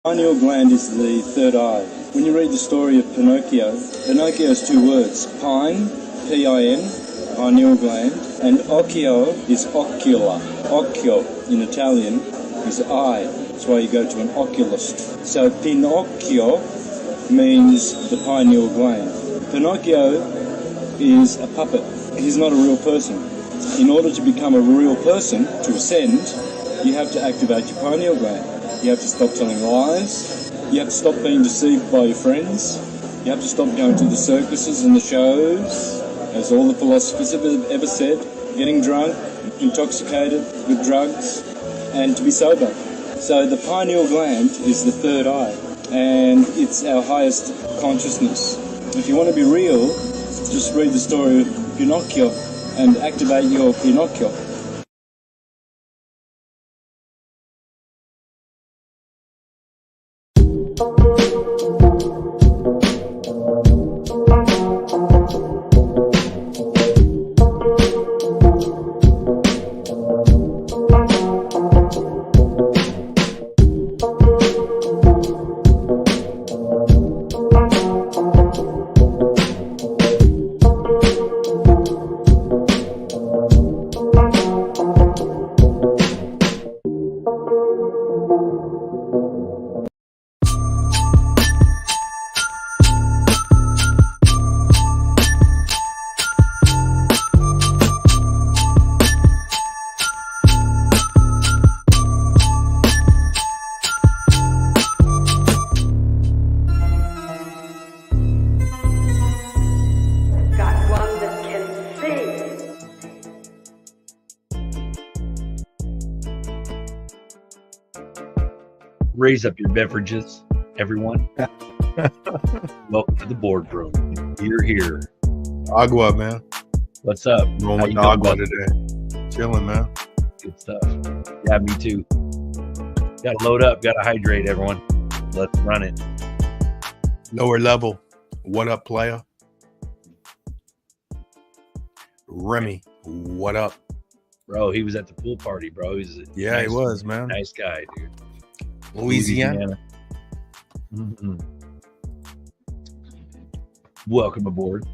Pineal gland is the third eye. When you read the story of Pinocchio, Pinocchio has two words, pine, P-I-N, pineal gland, and occhio is ocular. Occhio in Italian is eye. That's why you go to an oculist. So Pinocchio means the pineal gland. Pinocchio is a puppet. He's not a real person. In order to become a real person, to ascend, you have to activate your pineal gland. You have to stop telling lies. You have to stop being deceived by your friends. You have to stop going to the circuses and the shows, as all the philosophers have ever said, getting drunk, intoxicated with drugs, and to be sober. So the pineal gland is the third eye, and it's our highest consciousness. If you want to be real, just read the story of Pinocchio and activate your Pinocchio. Raise up your beverages, everyone. Welcome to the boardroom. You're here. Agua, man. What's up? Rolling with agua today. Chilling, man. Good stuff. Yeah, me too. Got to load up. Got to hydrate, everyone. Let's run it. Lower level. What up, player? Remy, what up? Bro, he was at the pool party, bro. He was, man. Nice guy, dude. Louisiana. Mm-hmm. Welcome aboard.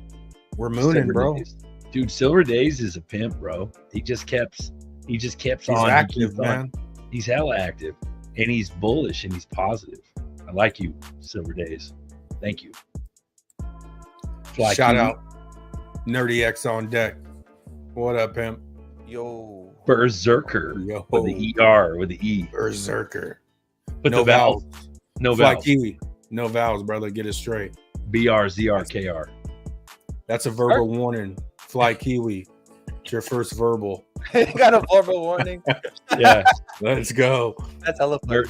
We're mooning, Silver bro. Days. Dude, Silver Days is a pimp, bro. He just kept He's on. active, man. He's hella active, and he's bullish, and he's positive. I like you, Silver Days. Thank you. Shout out Nerdy X on deck. What up, pimp? Yo. Berserker. Yo. With the ER, with the E. Berserker. Put No the vowels. vowels. No Fly vowels. Kiwi. No vowels, brother. Get it straight. BR, ZRKR. That's a verbal warning. Fly Kiwi. It's your first verbal. Got a verbal warning. Yeah. Let's go. That's hella fun.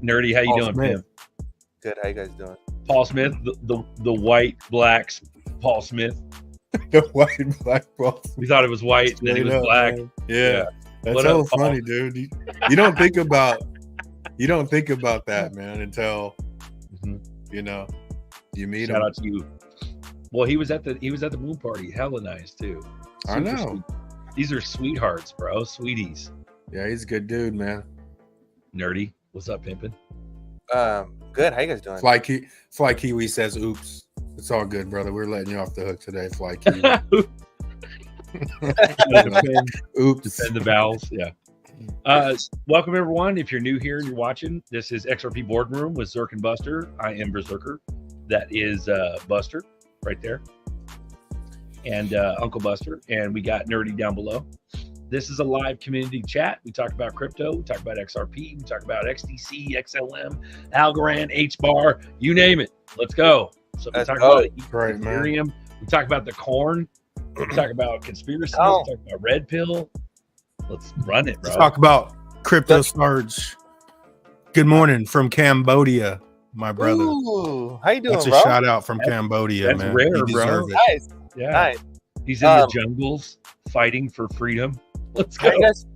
Nerdy, how you Paul doing, Smith. Pim? Good. How you guys doing? Paul Smith, the white, blacks, Paul Smith. The white and black balls. We thought it was white, then he was black. Man. Yeah. That's What so up, Paul? funny, dude. You don't think about that, man, until you meet Shout him. out to you. Well, he was at the moon party. Hella nice too. I Super know. sweet. These are sweethearts, bro. Sweeties. Yeah, he's a good dude, man. Nerdy. What's up, pimpin'? Good. How you guys doing? Fly Kiwi says, "Oops, it's all good, brother. We're letting you off the hook today, Fly Kiwi." Oops. And the vowels. Yeah. Welcome everyone. If you're new here and you're watching, this is XRP Boardroom with ZRK and Buster. I am Berserker. That is Buster right there. And Uncle Buster. And we got Nerdy down below. This is a live community chat. We talk about crypto, we talk about XRP, we talk about XDC, XLM, Algorand, HBAR, you name it. Let's go. So we talk about Ethereum, we talk about the corn, we talk about conspiracies, we talk about red pill. Let's run it, bro. Let's talk about crypto Sarge. Good morning from Cambodia, my brother. Ooh, how you doing, That's a bro? shout out from Cambodia, that's man. rare, You bro. deserve it. Nice. Yeah. Nice. He's in the jungles fighting for freedom. Let's go.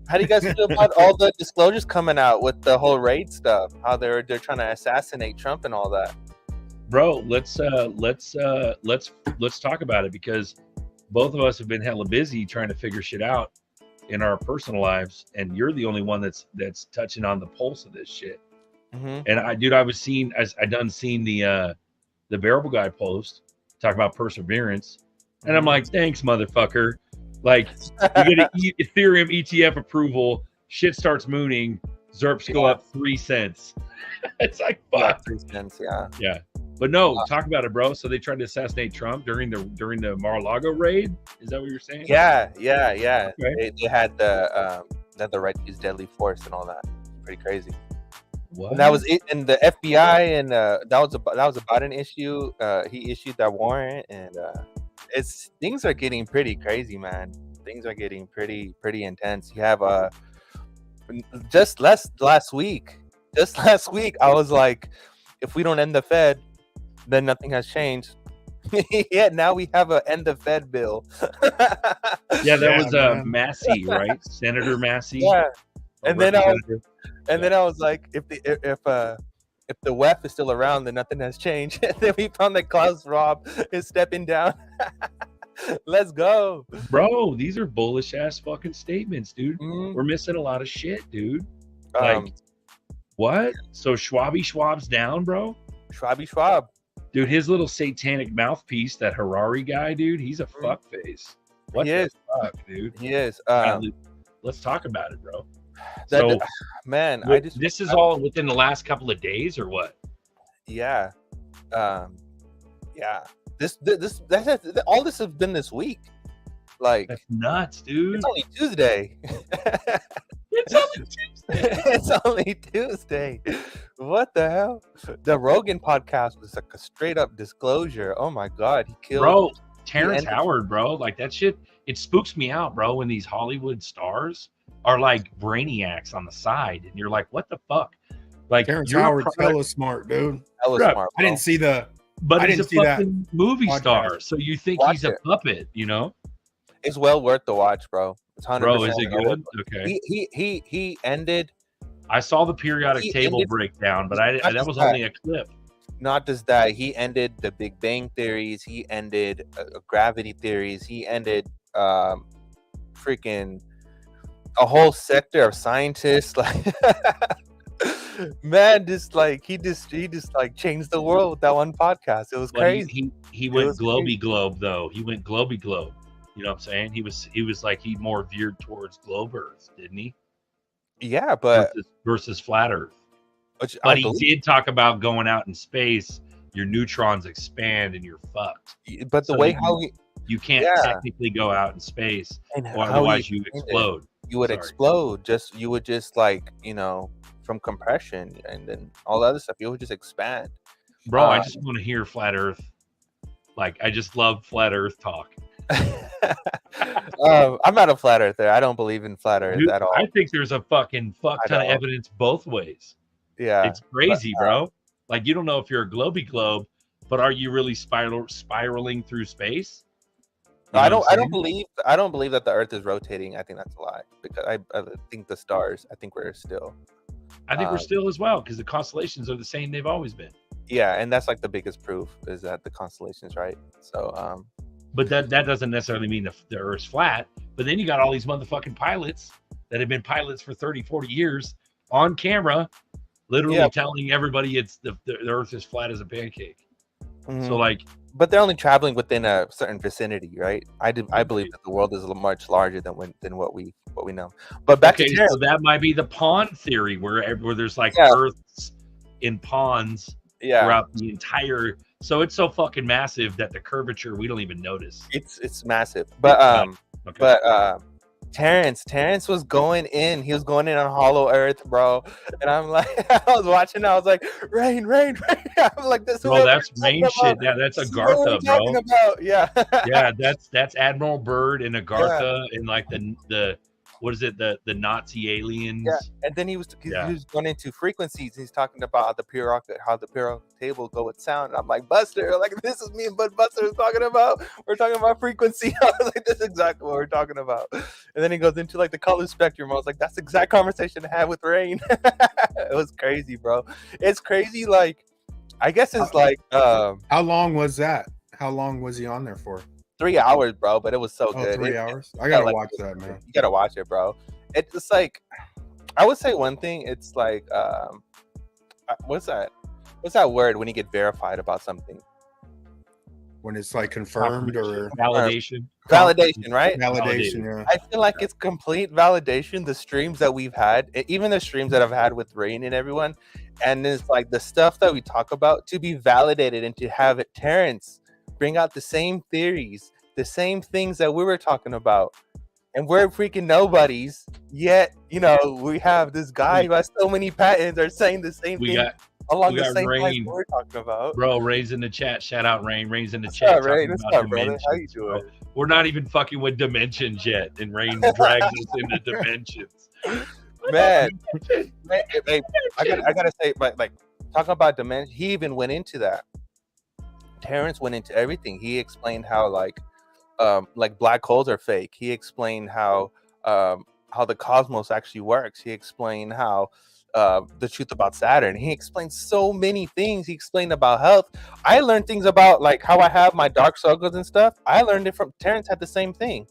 How do you guys feel about all the disclosures coming out with the whole raid stuff? How they're trying to assassinate Trump and all that? Bro, let's talk about it, because both of us have been hella busy trying to figure shit out in our personal lives, and you're the only one that's touching on the pulse of this shit. And I done seen the Bearable Guy post talk about perseverance, and I'm like, thanks, motherfucker. Like, you get an Ethereum ETF approval, shit starts mooning, ZERPs go up 3 cents. It's like, fuck. 3 cents, yeah. But no, talk about it, bro. So they tried to assassinate Trump during the Mar-a-Lago raid. Is that what you're saying? Yeah. Okay. They had the right to use deadly force and all that. Pretty crazy. What? And that was it. And the FBI and that was a Biden issue. He issued that warrant, and things are getting pretty crazy, man. Things are getting pretty intense. You have just last week, I was like, if we don't end the Fed, then nothing has changed. Yeah, now we have a end the Fed bill. Yeah, that was Massey, right? Senator Massey. Yeah, and then I was like, if the WEF is still around, then nothing has changed. And then we found that Klaus Schwab is stepping down. Let's go, bro. These are bullish ass fucking statements, dude. We're missing a lot of shit, dude. Like, what? So Schwab's down, bro. Schwab. Dude, his little satanic mouthpiece, that Harari guy, dude, he's a fuckface. What the fuck, dude? He is. Let's talk about it, bro. Man, this is all within the last couple of days, or what? Yeah. Yeah. All this has been this week. Like, that's nuts, dude. It's only Tuesday. It's only Tuesday. What the hell? The Rogan podcast was like a straight up disclosure. Oh my god, he killed. Bro, Terrence Howard, bro. Like, that shit. It spooks me out, bro. When these Hollywood stars are like brainiacs on the side, and you're like, what the fuck? Like, Terrence Howard's hella smart, dude. Hella smart. Bro. I didn't see the. But I he's didn't a see that fucking movie podcast. star, so you think he's a puppet, you know? It's well worth the watch, bro. It's 100%. Bro, is it good? Okay. He ended. I saw the periodic table breakdown, but that was only a clip. Not just that, he ended the Big Bang theories. He ended gravity theories. He ended freaking a whole sector of scientists. Like, man, just like he just like changed the world with that one podcast. It was crazy. He went globy globe though. He went globy globe. You know what I'm saying? He was like, he more veered towards globe Earth, didn't he? Yeah, but versus flat Earth. But he did talk about going out in space. Your neutrons expand and you're fucked. But the way how you can't technically go out in space, or otherwise you explode. You would explode. You would just like, you know, from compression and then all the other stuff. You would just expand. Bro, I just want to hear flat Earth. Like, I just love flat Earth talk. I'm not a flat earther. I don't believe in flat Earth at all. I think there's a fucking fuck ton of evidence both ways. Yeah, it's crazy, bro. Like, you don't know if you're a globy globe, but are you really spiraling through space? No, I don't believe that the Earth is rotating. I think that's a lie, because I think the stars. I think we're still. I think we're still as well, because the constellations are the same they've always been. Yeah, and that's like the biggest proof is that the constellations, right? So. But that doesn't necessarily mean the Earth's flat. But then you got all these motherfucking pilots that have been pilots for 30, 40 years on camera, literally telling everybody it's the Earth is flat as a pancake. Mm-hmm. So, like, but they're only traveling within a certain vicinity, right? I believe that the world is much larger than what we know. But back to so that might be the pond theory, where there's like Earths in ponds throughout the entire. So it's so fucking massive that the curvature we don't even notice. It's massive. But Terrence was going in. He was going in on Hollow Earth, bro. And I'm like, I was watching. I was like, rain. I'm like, this. Bro, that's rain shit. Yeah, that's Agartha, bro. Yeah. Yeah, that's Admiral Byrd and Agartha and like the what is it, the Nazi aliens. Yeah, and then he was going into frequencies. He's talking about how the periodic table go with sound. And I'm like, Buster, like, this is me and Buster is talking about. We're talking about frequency. I was like, this is exactly what we're talking about. And then he goes into like the color spectrum. I was like, that's the exact conversation I had with Rain. It was crazy, bro. It's crazy. Like, I guess it's like how long was that? How long was he on there for? 3 hours, bro, but it was so good. 3 hours? I gotta watch that, man. You gotta watch it, bro. It's like, I would say one thing. It's like, what's that? What's that word when you get verified about something? When it's like confirmed or validation. Validation, right? Validation, yeah. I feel like it's complete validation. The streams that we've had, even the streams that I've had with Rain and everyone, and it's like the stuff that we talk about to be validated and to have it, Terrence bring out the same theories, the same things that we were talking about, and we're freaking nobodies. Yet, you know, we have this guy who has so many patents are saying the same thing. Along the same lines we're talking about. Bro, Ray's in the chat. Shout out Rain. Rain's in the What's chat. up, Ray? What's up, brother? How you doing? Bro. We're not even fucking with dimensions yet, and Rain drags us into dimensions. Man, hey, I gotta say, but like talking about dimension, he even went into that. Terrence went into everything. He explained how like black holes are fake. He explained how the cosmos actually works. He explained how the truth about Saturn. He explained so many things. He explained about health. I learned things about like how I have my dark circles and stuff. I learned it from Terrence. Had the same thing,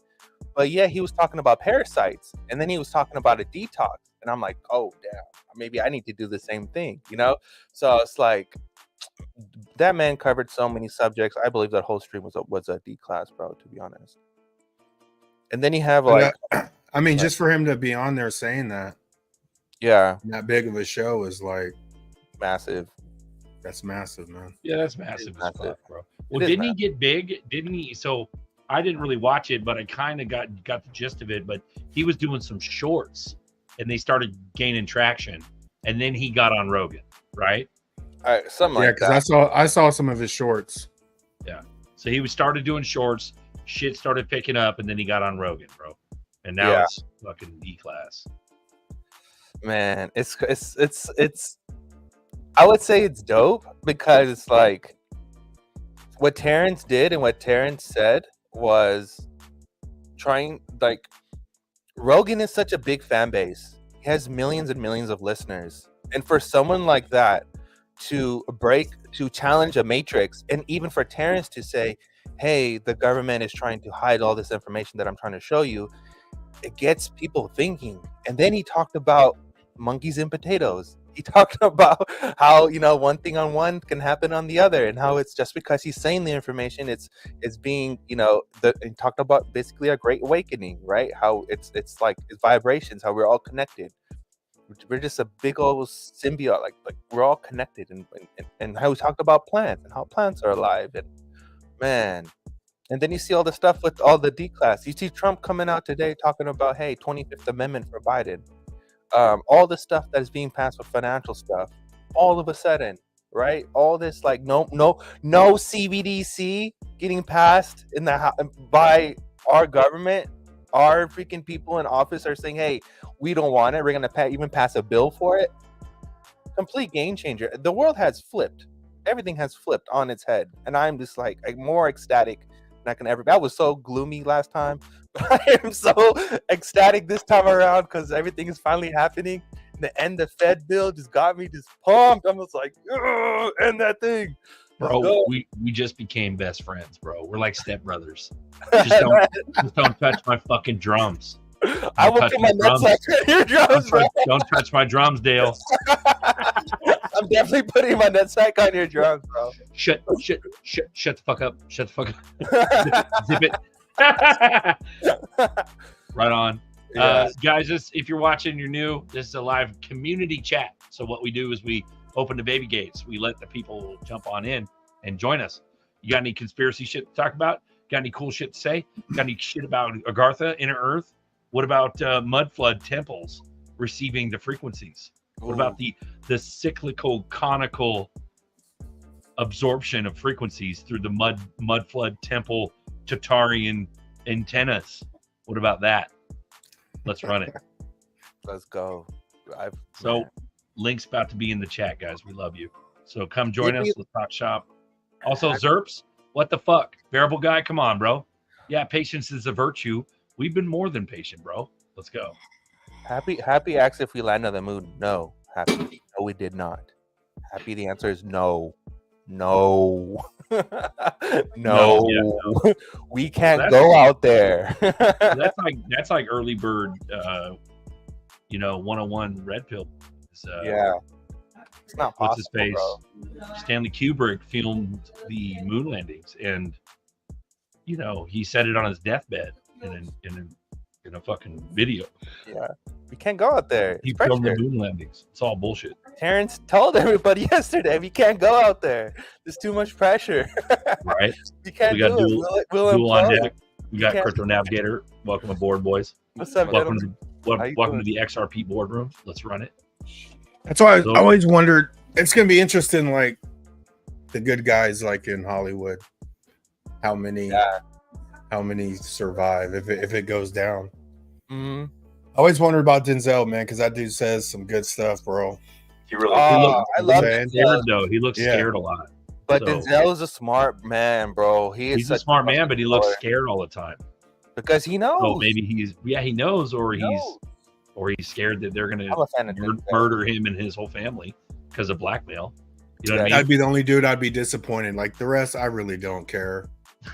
but yeah, he was talking about parasites, and then he was talking about a detox, and I'm like, oh damn, maybe I need to do the same thing, you know? So it's like that man covered so many subjects. I believe that whole stream was a D class, bro, to be honest. And then you have like, I mean, just for him to be on there saying that. Yeah, that big of a show is like massive. That's massive, man. Yeah, that's massive, as fuck, bro. Well, didn't he get big? Didn't he? So I didn't really watch it, but I kind of got the gist of it. But he was doing some shorts, and they started gaining traction, and then he got on Rogan, right? Something like that. Because I saw some of his shorts. Yeah, so he started doing shorts. Shit started picking up, and then he got on Rogan, bro. And now it's fucking D class. Man, it's I would say it's dope because it's like what Terrence did and what Terrence said was trying, like, Rogan is such a big fan base. He has millions and millions of listeners. And for someone like that to challenge a matrix, and even for Terrence to say, hey, the government is trying to hide all this information that I'm trying to show you, it gets people thinking. And then he talked about monkeys and potatoes. He talked about how, you know, one thing on one can happen on the other, and how it's just because he's saying the information, it's being, you know, he talked about basically a great awakening, right? How it's like it's vibrations, how we're all connected. We're just a big old symbiote, like we're all connected, and how he talked about plants and how plants are alive, and man. And then you see all the stuff with all the D-class. You see Trump coming out today talking about, hey, 25th Amendment for Biden. All the stuff that is being passed with financial stuff, all of a sudden, right? All this like no CBDC getting passed by our government. Our freaking people in office are saying, hey, we don't want it. We're going to even pass a bill for it. Complete game changer. The world has flipped. Everything has flipped on its head. And I'm just like more ecstatic than I can ever be. I was so gloomy last time. I am so ecstatic this time around because everything is finally happening. The end of Fed bill just got me just pumped. I was like, end that thing. Bro, we just became best friends, bro. We're like stepbrothers. Just don't touch my fucking drums. I will put my nutsack on your drums, bro. Don't touch my drums, Dale. I'm definitely putting my nutsack on your drums, bro. Shut the fuck up. Shut the fuck up. Zip it. Right on. Yeah. Guys, if you're watching, you're new, this is a live community chat. So what we do is we open the baby gates. We let the people jump on in and join us. You got any conspiracy shit to talk about? Got any cool shit to say? Got any shit about Agartha, Inner Earth? What about mud flood temples receiving the frequencies? What about the cyclical conical absorption of frequencies through the mud flood temple Tatarian antennas? What about that? Let's run it. Let's go. Link's about to be in the chat, guys. We love you. So come join us. Let's talk shop. Also, Zerps, what the fuck? Bearable guy, come on, bro. Yeah, patience is a virtue. We've been more than patient, bro. Let's go. Happy asks if we land on the moon. No. Happy. No, we did not. Happy, the answer is no. No. No. Yeah. We can't go out there. that's like early bird 101 red pill. Yeah. It's not what's his possible, face? bro. Stanley Kubrick filmed the moon landings, and you know he said it on his deathbed in a fucking video. Yeah, we can't go out there. He It's filmed the pressure. moon landings. It's all bullshit, Terrence told everybody yesterday we can't go out there. There's too much pressure. right? You can't We got do dual, it. We'll dual on implode. deck. We got can't- Crypto Navigator. Welcome aboard, boys. What's up, Welcome gentlemen? to welcome to the XRP boardroom. Let's run it. That's why I So- always wondered. It's gonna be interesting, like the good guys, like in Hollywood, how many survive if it goes down. Mm-hmm. I always wondered about Denzel, man, because that dude says some good stuff, bro. He really. I love Man. Denzel, though. He looks Yeah. scared a lot. but So- Denzel is a smart man, bro. He's a smart man, but he looks scared all the time. because he knows. So maybe he knows, or He knows. he's scared that they're gonna I'm a fan of Denzel. murder him and his whole family because of blackmail. You know what I That'd mean? be the only dude I'd be disappointed. Like the rest, I really don't care.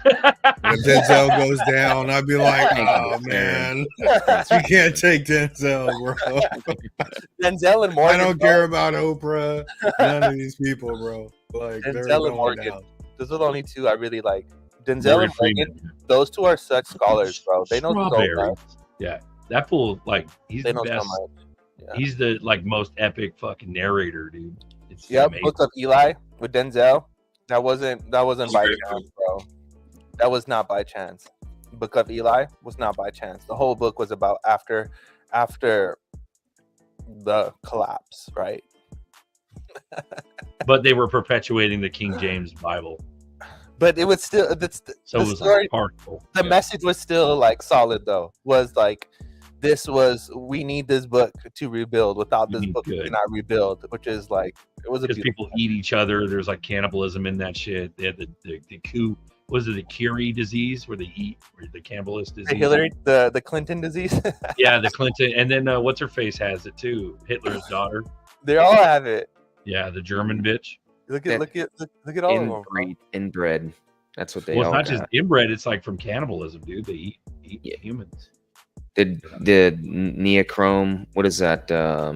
When Denzel goes down, I'd be like, oh man, you can't take Denzel, bro. Denzel and Morgan. I don't bro. care about Oprah. None of these people, bro. Like they're Denzel and going Morgan. down. Those are the only two I really like. Denzel Morgan and Morgan. Freeman. Those two are such scholars, bro. They know so Strawberry. much. Yeah, that fool, like he's They the know so best. much. Yeah. He's the like most epic fucking narrator, dude. It's Yep, amazing. Book of Eli with Denzel. That wasn't by Very chance, bro. That was not by chance. Book of Eli was not by chance. The whole book was about after the collapse, right? But they were perpetuating the King James Bible, But it was still so the it was story. like partial. The message was still like solid though. Was like we need this book to rebuild. Without You this need book, we good. cannot rebuild. Which is like it was a Because beautiful. people eat each other. There's like cannibalism in that shit. They had the coup. Was it the Curie disease where they eat, or the cannibalist disease? The Hillary, the Clinton disease. Yeah, the Clinton, and then what's her face has it too. Hitler's daughter. They all have it. Yeah, the German bitch. Look at all of them. bro. Inbred. That's what they Well, it's all not got. just inbred. It's like from cannibalism, dude. They eat Yeah. humans. Did neochrome? What is that? I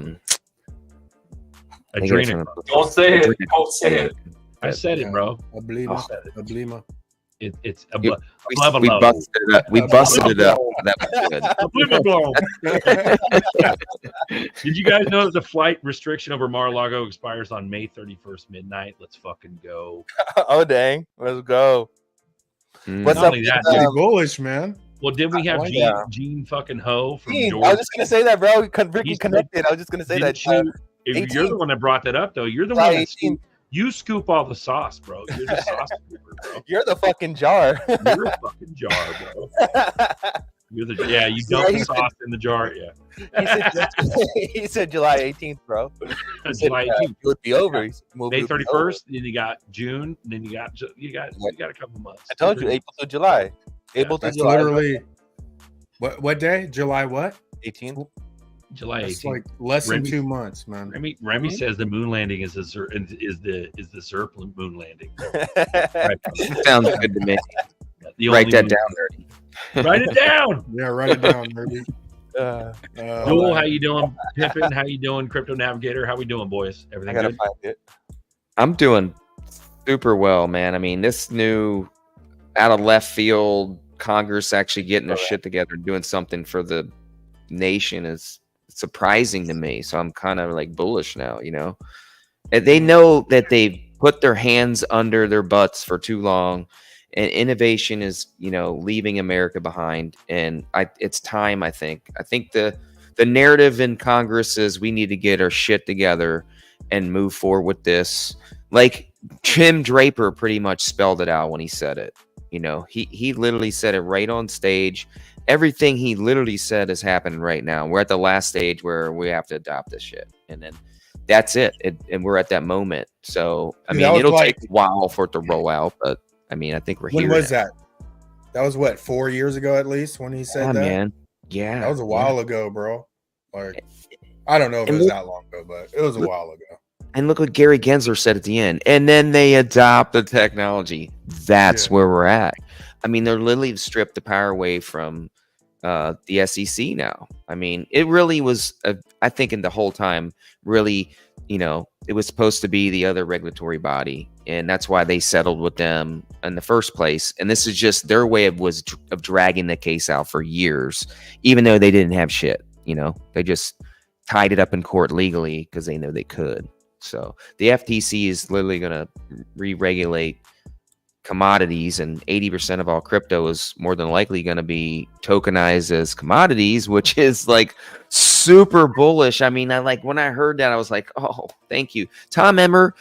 think it's Adrenochrome. from- Don't say it. Don't say it. I said it, bro. Oblima. Oh. Oblima. It's a We, blah, blah, we blah. busted it up. We busted it up. That was good. Did you guys know that the flight restriction over Mar-a-Lago expires on May 31st midnight? Let's fucking go. Oh dang, let's go. What's Not up? only that, with, Pretty dude, bullish, man. well, did we have Oh, Gene, yeah. Gene fucking Ho from Gene, I Georgia? was just gonna say that, bro. Freaking He's- connected. I was just gonna say that. Didn't you? If you're 18th. the one that brought that up, though. You're the July one that 18th. you scoop all the sauce, bro. You're the sauce scooper, bro. You're the fucking jar. You're a fucking jar, bro. You're the you dump the sauce in the jar. Yeah, he said July 18th, bro. He said, July 18th. it would be over. He said, movie May would be over. 31st. Then you got June. Then you got a couple months. I told you, April to July. April to That's July. literally what day? July what? 18th. July That's 18th. like less than Remy- 2 months, man. Remy says the moon landing is the ZRP moon landing. Sounds good to me. The Write only that moon- down, Nerdy. Write it down. Yeah, write it down, baby. Joel, how you doing? Pippin, how you doing? Crypto Navigator, how we doing, boys? I Everything gotta good? find it. I'm doing super well, man. I mean, this new out of left field Congress actually getting their shit together and doing something for the nation is surprising to me. So I'm kind of like bullish now, you know. And they know that they've put their hands under their butts for too long, and innovation is, you know, leaving America behind. And it's time. I think the narrative in Congress is we need to get our shit together and move forward with this. Like Tim Draper pretty much spelled it out when he said it. You know, he literally said it right on stage. Everything he literally said is happening right now. We're at the last stage where we have to adopt this shit, and then that's it. And we're at that moment. So I Dude, mean, that was it'll like- take a while for it to roll out, but I mean, I think we're When here. was now. that? That was what, 4 years ago at least when he said Yeah, that? man. Yeah, That was a yeah. while ago, bro. Like, I don't know if it And was look- that long ago, but it was a while ago. And look what Gary Gensler said at the end. And then they adopt the technology. That's Yeah. where we're at. I mean, they're literally stripped the power away from the SEC now. I mean, it really was, I think in the whole time, really, you know, it was supposed to be the other regulatory body. And that's why they settled with them in the first place. And this is just their way of dragging the case out for years, even though they didn't have shit, you know, they just tied it up in court legally because they know they could. So the FTC is literally going to re-regulate commodities, and 80% of all crypto is more than likely going to be tokenized as commodities, which is like super bullish. I mean, when I heard that, I was like, oh, thank you. Tom Emmer,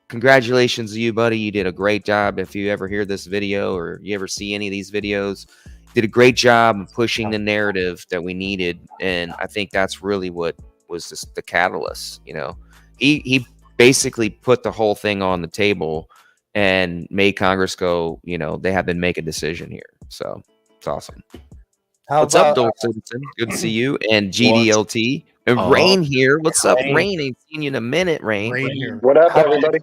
congratulations to you, buddy. You did a great job. If you ever hear this video or you ever see any of these videos, did a great job of pushing the narrative that we needed. And I think that's really what was just the catalyst. You know, he basically put the whole thing on the table and made Congress go, you know, they have to make a decision here. So it's awesome. What's up, Dole Citizen? Good to see you. And GDLT. And Rain here. What's up, Rain? Ain't seen you in a minute, Rain. Here. What up, everybody?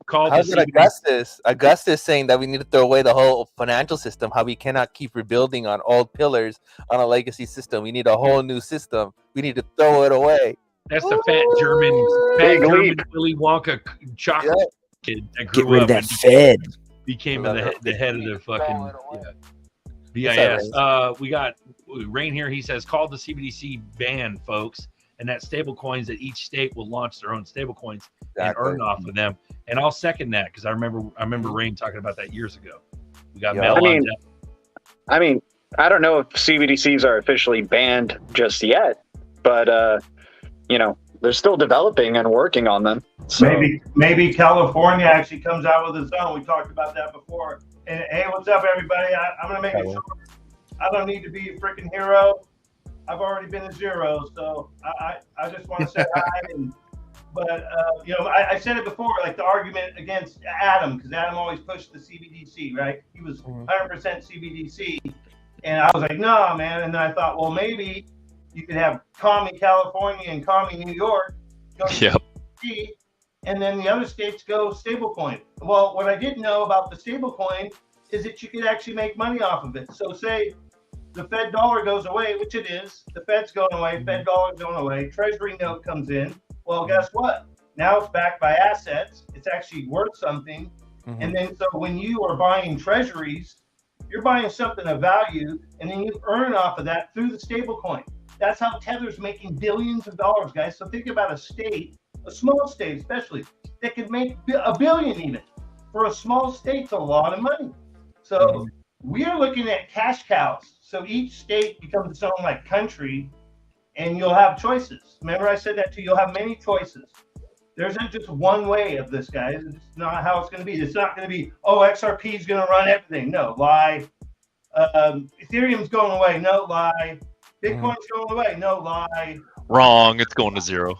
How's it Augustus saying that we need to throw away the whole financial system, how we cannot keep rebuilding on old pillars on a legacy system. We need a whole new system. We need to throw it away. That's the fat German Willy Wonka chocolate kid that grew Get rid up of that and Fed. became the head of the fucking BIS. We got Rain here. He says, call the CBDC ban, folks, and that stable coins that each state will launch their own stable coins and earn off of them. And I'll second that because I remember Rain talking about that years ago. We got Mel on that. I mean, I don't know if CBDCs are officially banned just yet, but you know, they're still developing and working on them. So. Maybe California actually comes out with its own. We talked about that before. And hey, what's up, everybody? I'm gonna make it short. I don't need to be a freaking hero. I've already been a zero, so I just want to say hi. But you know, I said it before, like the argument against Adam, because Adam always pushed the CBDC, right? He was 100% CBDC, and I was like, no, man. And then I thought, well, maybe you could have commie California and commie New York go CBDC, and then the other states go stablecoin. Well, what I didn't know about the stablecoin is that you could actually make money off of it. So say the Fed dollar goes away, which it is. The Fed's going away. Fed dollar's going away. Treasury note comes in. Well, guess what? Now it's backed by assets. It's actually worth something. And then so when you are buying treasuries, you're buying something of value, and then you earn off of that through the stablecoin. That's how Tether's making billions of dollars, guys. So think about a state, a small state especially, that could make $1 billion even. For a small state, it's a lot of money. So we're looking at cash cows. So each state becomes its own like country, and you'll have choices. Remember I said that too, you'll have many choices. There isn't just one way of this, guys. It's not how it's going to be. It's not going to be, oh, XRP is going to run everything. No, lie. Ethereum's going away. No, lie. Bitcoin's going away. No, lie. Wrong. It's going to zero.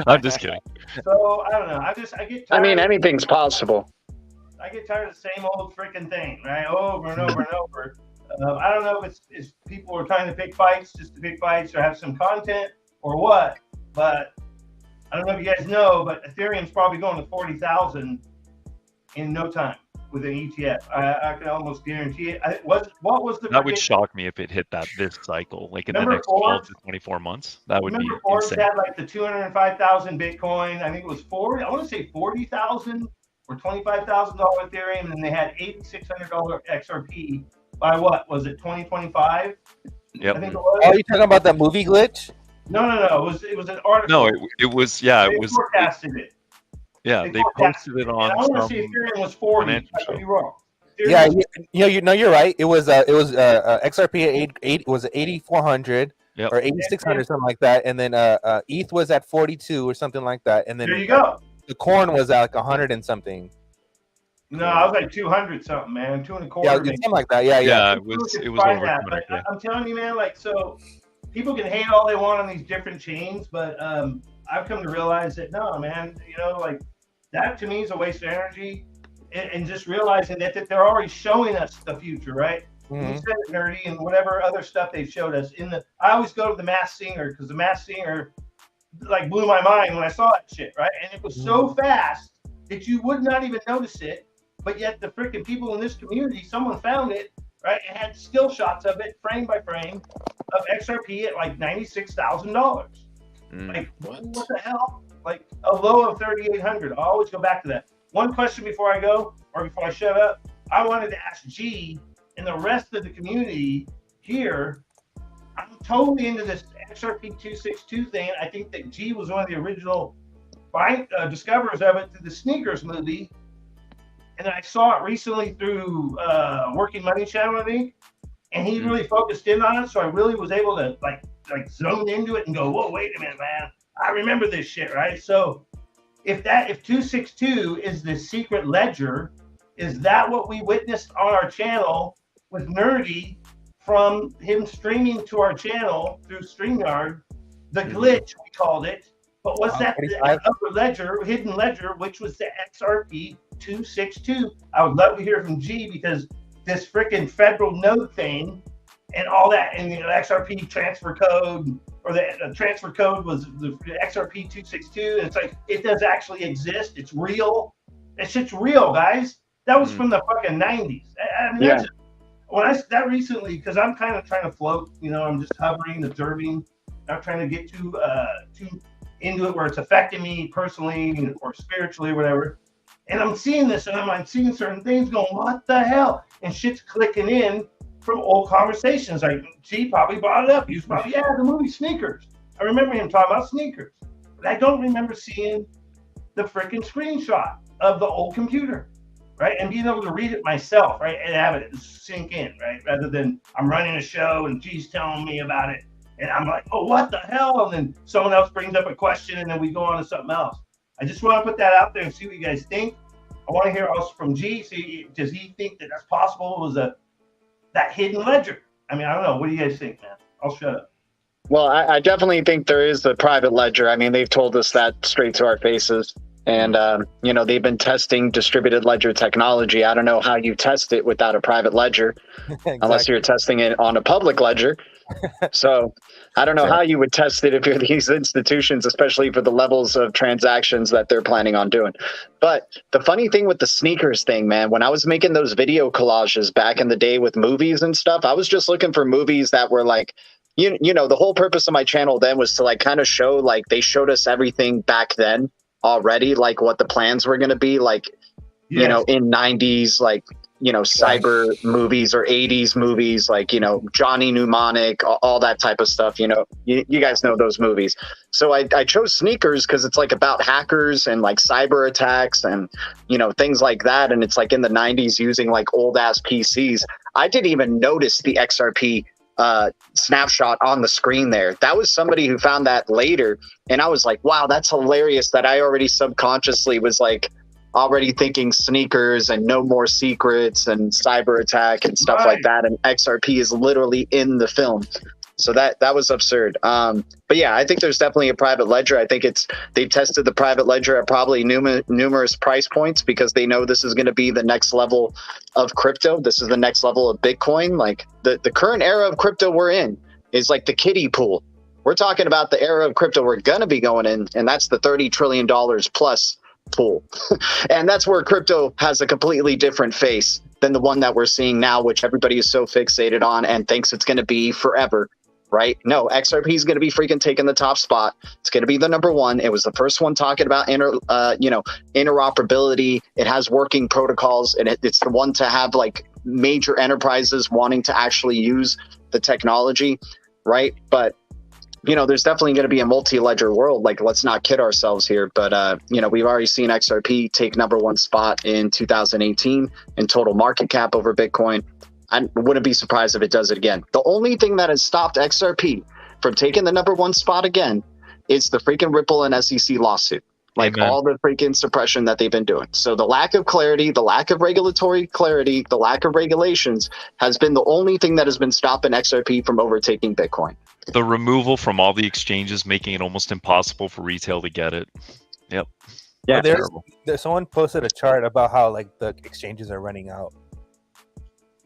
I'm just kidding. So I don't know. I get tired. I mean, anything's possible. I get tired of the same old freaking thing, right? Over and over and over. I don't know if it's people are trying to pick fights just to pick fights or have some content or what, but I don't know if you guys know, but Ethereum's probably going to 40,000 in no time with an ETF. I can almost guarantee it. What was the? That would shock me if it hit this cycle, like in the next 12 to 24 months. That would be Forbes insane. had like the 205,000 Bitcoin. I think it was 40. I want to say 40,000 or $25,000 Ethereum, and they had $8,600 XRP. By what was it? 2025. Yep. I think it was. Are you talking about that movie glitch? No. It was an article. No, it was. Yeah, they it was. Forecasted it. Yeah, they posted it on. I want to say Ethereum was 40. I could be wrong. Yeah, you're right. It was XRP at 8 was 8,400 or 8,600 something like that, and then ETH was at 42 or something like that, and then there you go. The corn was at like 100 and something. No, I was like 200 something, man. 225. Yeah, something like that. Yeah. It was over. But I'm telling you, man, like, so people can hate all they want on these different chains, but I've come to realize that no, man, you know, like that to me is a waste of energy, and just realizing that they're already showing us the future, right? You said it, Nerdy, and whatever other stuff they showed us I always go to the Masked Singer because the Masked Singer like blew my mind when I saw that shit, right? And it was so fast that you would not even notice it. But yet the freaking people in this community, someone found it, right? It had still shots of it, frame by frame, of XRP at like $96,000. Like, what the hell? Like a low of 3,800. I always go back to that. One question before I go, or before I shut up, I wanted to ask G and the rest of the community here. I'm totally into this XRP 262 thing. I think that G was one of the original discoverers of it through the Sneakers movie. And I saw it recently through Working Money Channel, I think. And he really focused in on it. So I really was able to like zone into it and go, whoa, wait a minute, man. I remember this shit, right? So if 262 is the secret ledger, is that what we witnessed on our channel with Nerdy from him streaming to our channel through StreamYard? The glitch, we called it. But was that the upper ledger, hidden ledger, which was the XRP 262? I would love to hear from G, because this freaking federal node thing and all that, and the XRP transfer code, or the transfer code was the XRP 262. And it's like, it does actually exist. It's real. That shit's real, guys. That was from the fucking 90s. I mean, that's that recently, because I'm kind of trying to float, I'm just hovering, observing, not trying to get too into it where it's affecting me personally or spiritually or whatever. And I'm seeing this, and I'm seeing certain things going, what the hell? And shit's clicking in from old conversations. Like, G probably brought it up. He was probably, the movie Sneakers. I remember him talking about Sneakers. But I don't remember seeing the freaking screenshot of the old computer, right? And being able to read it myself, right? And have it sink in, right? Rather than I'm running a show and G's telling me about it. And I'm like, oh, what the hell? And then someone else brings up a question, and then we go on to something else. I just want to put that out there and see what you guys think. I want to hear also from G. See, does he think that that's possible? Was that hidden ledger? I mean, I don't know. What do you guys think, man? I'll shut up. Well, I definitely think there is a private ledger. I mean, they've told us that straight to our faces. And, they've been testing distributed ledger technology. I don't know how you test it without a private ledger, unless you're testing it on a public ledger. So I don't know how you would test it if you're these institutions, especially for the levels of transactions that they're planning on doing. But the funny thing with the sneakers thing, man, when I was making those video collages back in the day with movies and stuff, I was just looking for movies that were like, the whole purpose of my channel then was to like kind of show, like, they showed us everything back then already, like what the plans were going to be, like, in 90s, like, cyber movies, or 80s movies, like, Johnny Mnemonic, all that type of stuff. You guys know those movies. So I chose Sneakers because it's like about hackers and like cyber attacks and, things like that. And it's like in the 90s using like old ass PCs. I didn't even notice the XRP snapshot on the screen there. That was somebody who found that later. And I was like, wow, that's hilarious that I already subconsciously was like, already thinking sneakers and no more secrets and cyber attack and stuff like that. And XRP is literally in the film. So that was absurd. But yeah, I think there's definitely a private ledger. I think they've tested the private ledger at probably numerous price points, because they know this is going to be the next level of crypto. This is the next level of Bitcoin. Like the current era of crypto we're in is like the kiddie pool. We're talking about the era of crypto we're going to be going in, and that's the $30 trillion plus pool. And that's where crypto has a completely different face than the one that we're seeing now, which everybody is so fixated on and thinks it's going to be forever, right? No, XRP is going to be freaking taking the top spot. It's going to be the number one. It was the first one talking about interoperability. It has working protocols, and it's the one to have like major enterprises wanting to actually use the technology, right? But there's definitely going to be a multi-ledger world. Like, let's not kid ourselves here. But, we've already seen XRP take number one spot in 2018 in total market cap over Bitcoin. I wouldn't be surprised if it does it again. The only thing that has stopped XRP from taking the number one spot again is the freaking Ripple and SEC lawsuit. Like, all the freaking suppression that they've been doing. So the lack of clarity, the lack of regulatory clarity, the lack of regulations has been the only thing that has been stopping XRP from overtaking Bitcoin. The removal from all the exchanges, making it almost impossible for retail to get it. Yep. Yeah, there's someone posted a chart about how like the exchanges are running out.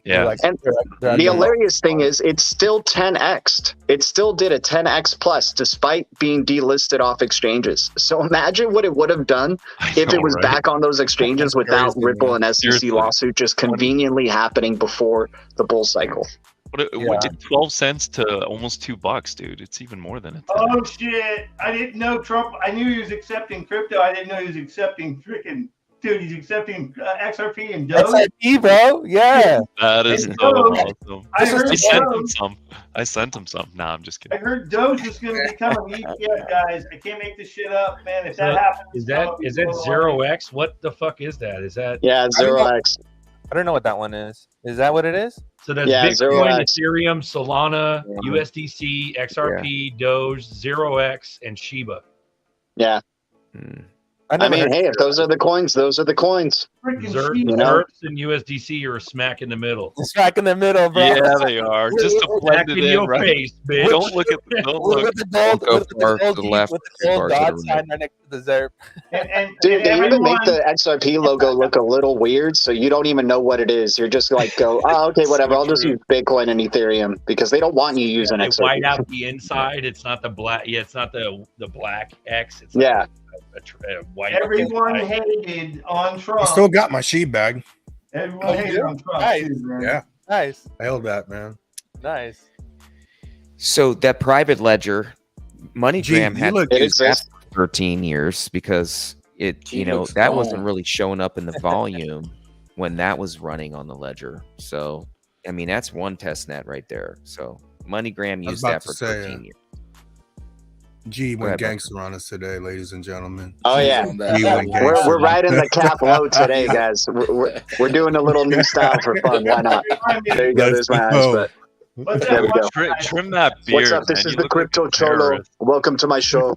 Yeah. Like, And they're the acting hilarious thing is it's still 10x'd. It still did a 10x plus despite being delisted off exchanges. So imagine what it would have done I if know, it was right? back on those exchanges without crazy, Ripple man. and SEC Seriously. lawsuit just conveniently happening before the bull cycle. What did 12 cents to almost $2, dude? It's even more than a 10. Oh shit! I didn't know Trump. I knew he was accepting crypto. I didn't know he was accepting freaking. Dude, he's accepting XRP and Doge. XRP, bro. Yeah. That is And so Doge, awesome. I heard I sent him Doge. some. I sent him some. Nah, I'm just I kidding. heard Doge is going to become an ETF, guys. I can't make this shit up, man. If that happens, Is that Zero X? What the fuck is that? Is that Yeah, 0x. I don't know what that one is. Is that what it is? so? That's Yeah, Bitcoin, 0x. Ethereum, Solana, USDC, XRP, Doge, 0x, and Shiba. Yeah. I never mean, heard hey, of if those are the coins, those are the coins. freaking Zerp, Shiba. You know? Zerps and USDC are smack in the middle. Smack in the middle, bro. Yeah, they are. Just to Back blend it in in, your right? face, bitch. Don't look at. Don't With look. the gold, Don't go with far the gold to the left, with the gold far to the dot right. sign right next to the ZERP. And Dude, they even make everyone, the XRP logo look a little weird, so you don't even know what it is. You're just like, oh, okay, whatever. I'll just use Bitcoin and Ethereum because they don't want you using They XRP. white out the inside. It's not the black. Yeah, it's not the black X. It's Yeah. a white. everyone inside. hated on Trump. I still got my sheep bag. Everyone hated on Trump. Nice. Too, man. Yeah, Nice. I held that, man. Nice. So that private ledger, MoneyGram Gee, had you look- to It use that exists. for 13 years because it, Gee, looks that fine. wasn't really showing up in the volume when that was running on the ledger. So, I mean, that's one test net right there. So MoneyGram was used about that to for say, 13 years. G Go went ahead, Buster. gangster on us today, ladies and gentlemen. Oh, yeah. G went gangster. We're riding the cap low today, guys. We're doing a little new style for fun. Why not? There you go. There's my eyes. But What's there we that go. one? Trim that beard. What's up? This man. is You the look like a Crypto Cholo. terrorist. Welcome to my show.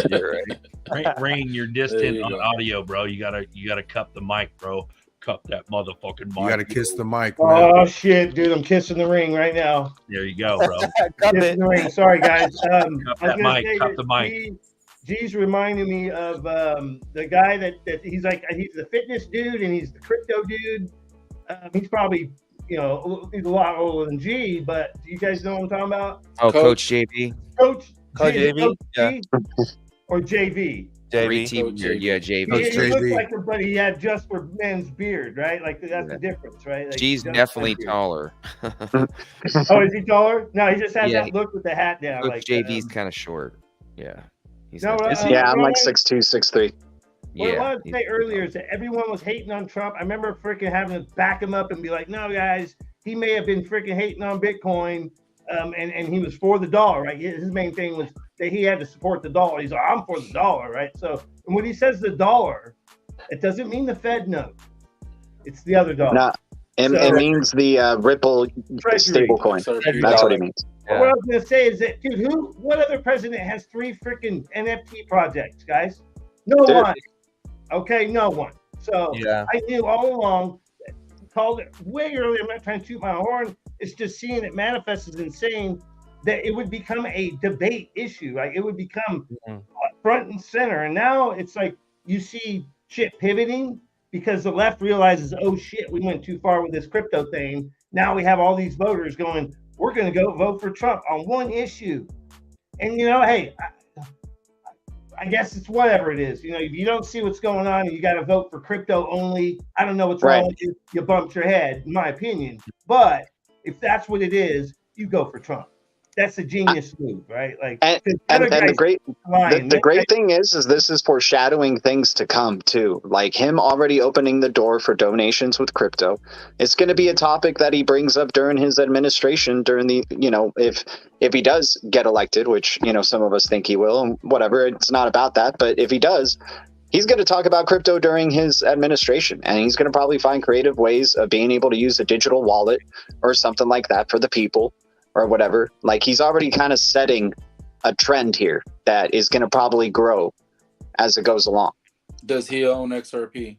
You're right. Rain, you're There distant you on go. audio, bro. You gotta cup the mic, bro. Cup that motherfucking mic. You got to kiss the mic, man. Oh shit, dude! I'm kissing the ring right now. There you go, bro. Cup Kissing it. the ring. Sorry, guys. I was that gonna mic, say cup that the mic. G's reminding me of the guy that he's like he's the fitness dude and he's the crypto dude. He's probably he's a lot older than G, but do you guys know what I'm talking about? Oh, Coach. Coach JB. Coach Coach G, JV? Yeah. G or JV? Three JV. team Coach beard. JB. Yeah, He JB. Coach looked JV. like him, but he had just for men's beard, right? Like that's the difference, right? Like, She's just definitely beard. taller. Oh, is he taller? No, he just has Yeah. that look with the hat down. Coach like JV's kind of short. Yeah. He's No, not- Is he? Yeah, I'm what like I- 6'2", 6'3". What I yeah. wanted to say he's- earlier is that everyone was hating on Trump. I remember freaking having to back him up and be like, no, guys, he may have been freaking hating on Bitcoin, and he was for the dollar, right? His main thing was that he had to support the dollar. He's like, I'm for the dollar, right? So and when he says the dollar, it doesn't mean the Fed note. It's the other dollar. No, it So- means the Ripple Treasury. stablecoin. XRP. That's what he means. But what I was gonna say is that, dude, what other president has 3 freaking NFT projects, guys? No Dude. one. Okay, no one. So Yeah. I knew all along. Called it way earlier. I'm not trying to toot my horn. It's just seeing it manifest is insane. That it would become a debate issue. Like it would become front and center. And now it's like you see shit pivoting because the left realizes, oh shit, we went too far with this crypto thing. Now we have all these voters going, we're going to go vote for Trump on one issue. And hey, I guess it's whatever it is. If you don't see what's going on and you got to vote for crypto only, I don't know what's Right. wrong with you. You bumped your head, in my opinion. But if that's what it is, you go for Trump. That's a genius move, right? Like, And 'cause and, other and the guys great lying. the great thing is this is foreshadowing things to come too. Like him already opening the door for donations with crypto. It's going to be a topic that he brings up during his administration. During the if he does get elected, which some of us think he will, and whatever. It's not about that, but if he does, he's going to talk about crypto during his administration, and he's going to probably find creative ways of being able to use a digital wallet or something like that for the people. Or whatever. Like he's already kind of setting a trend here that is going to probably grow as it goes along. Does he own XRP?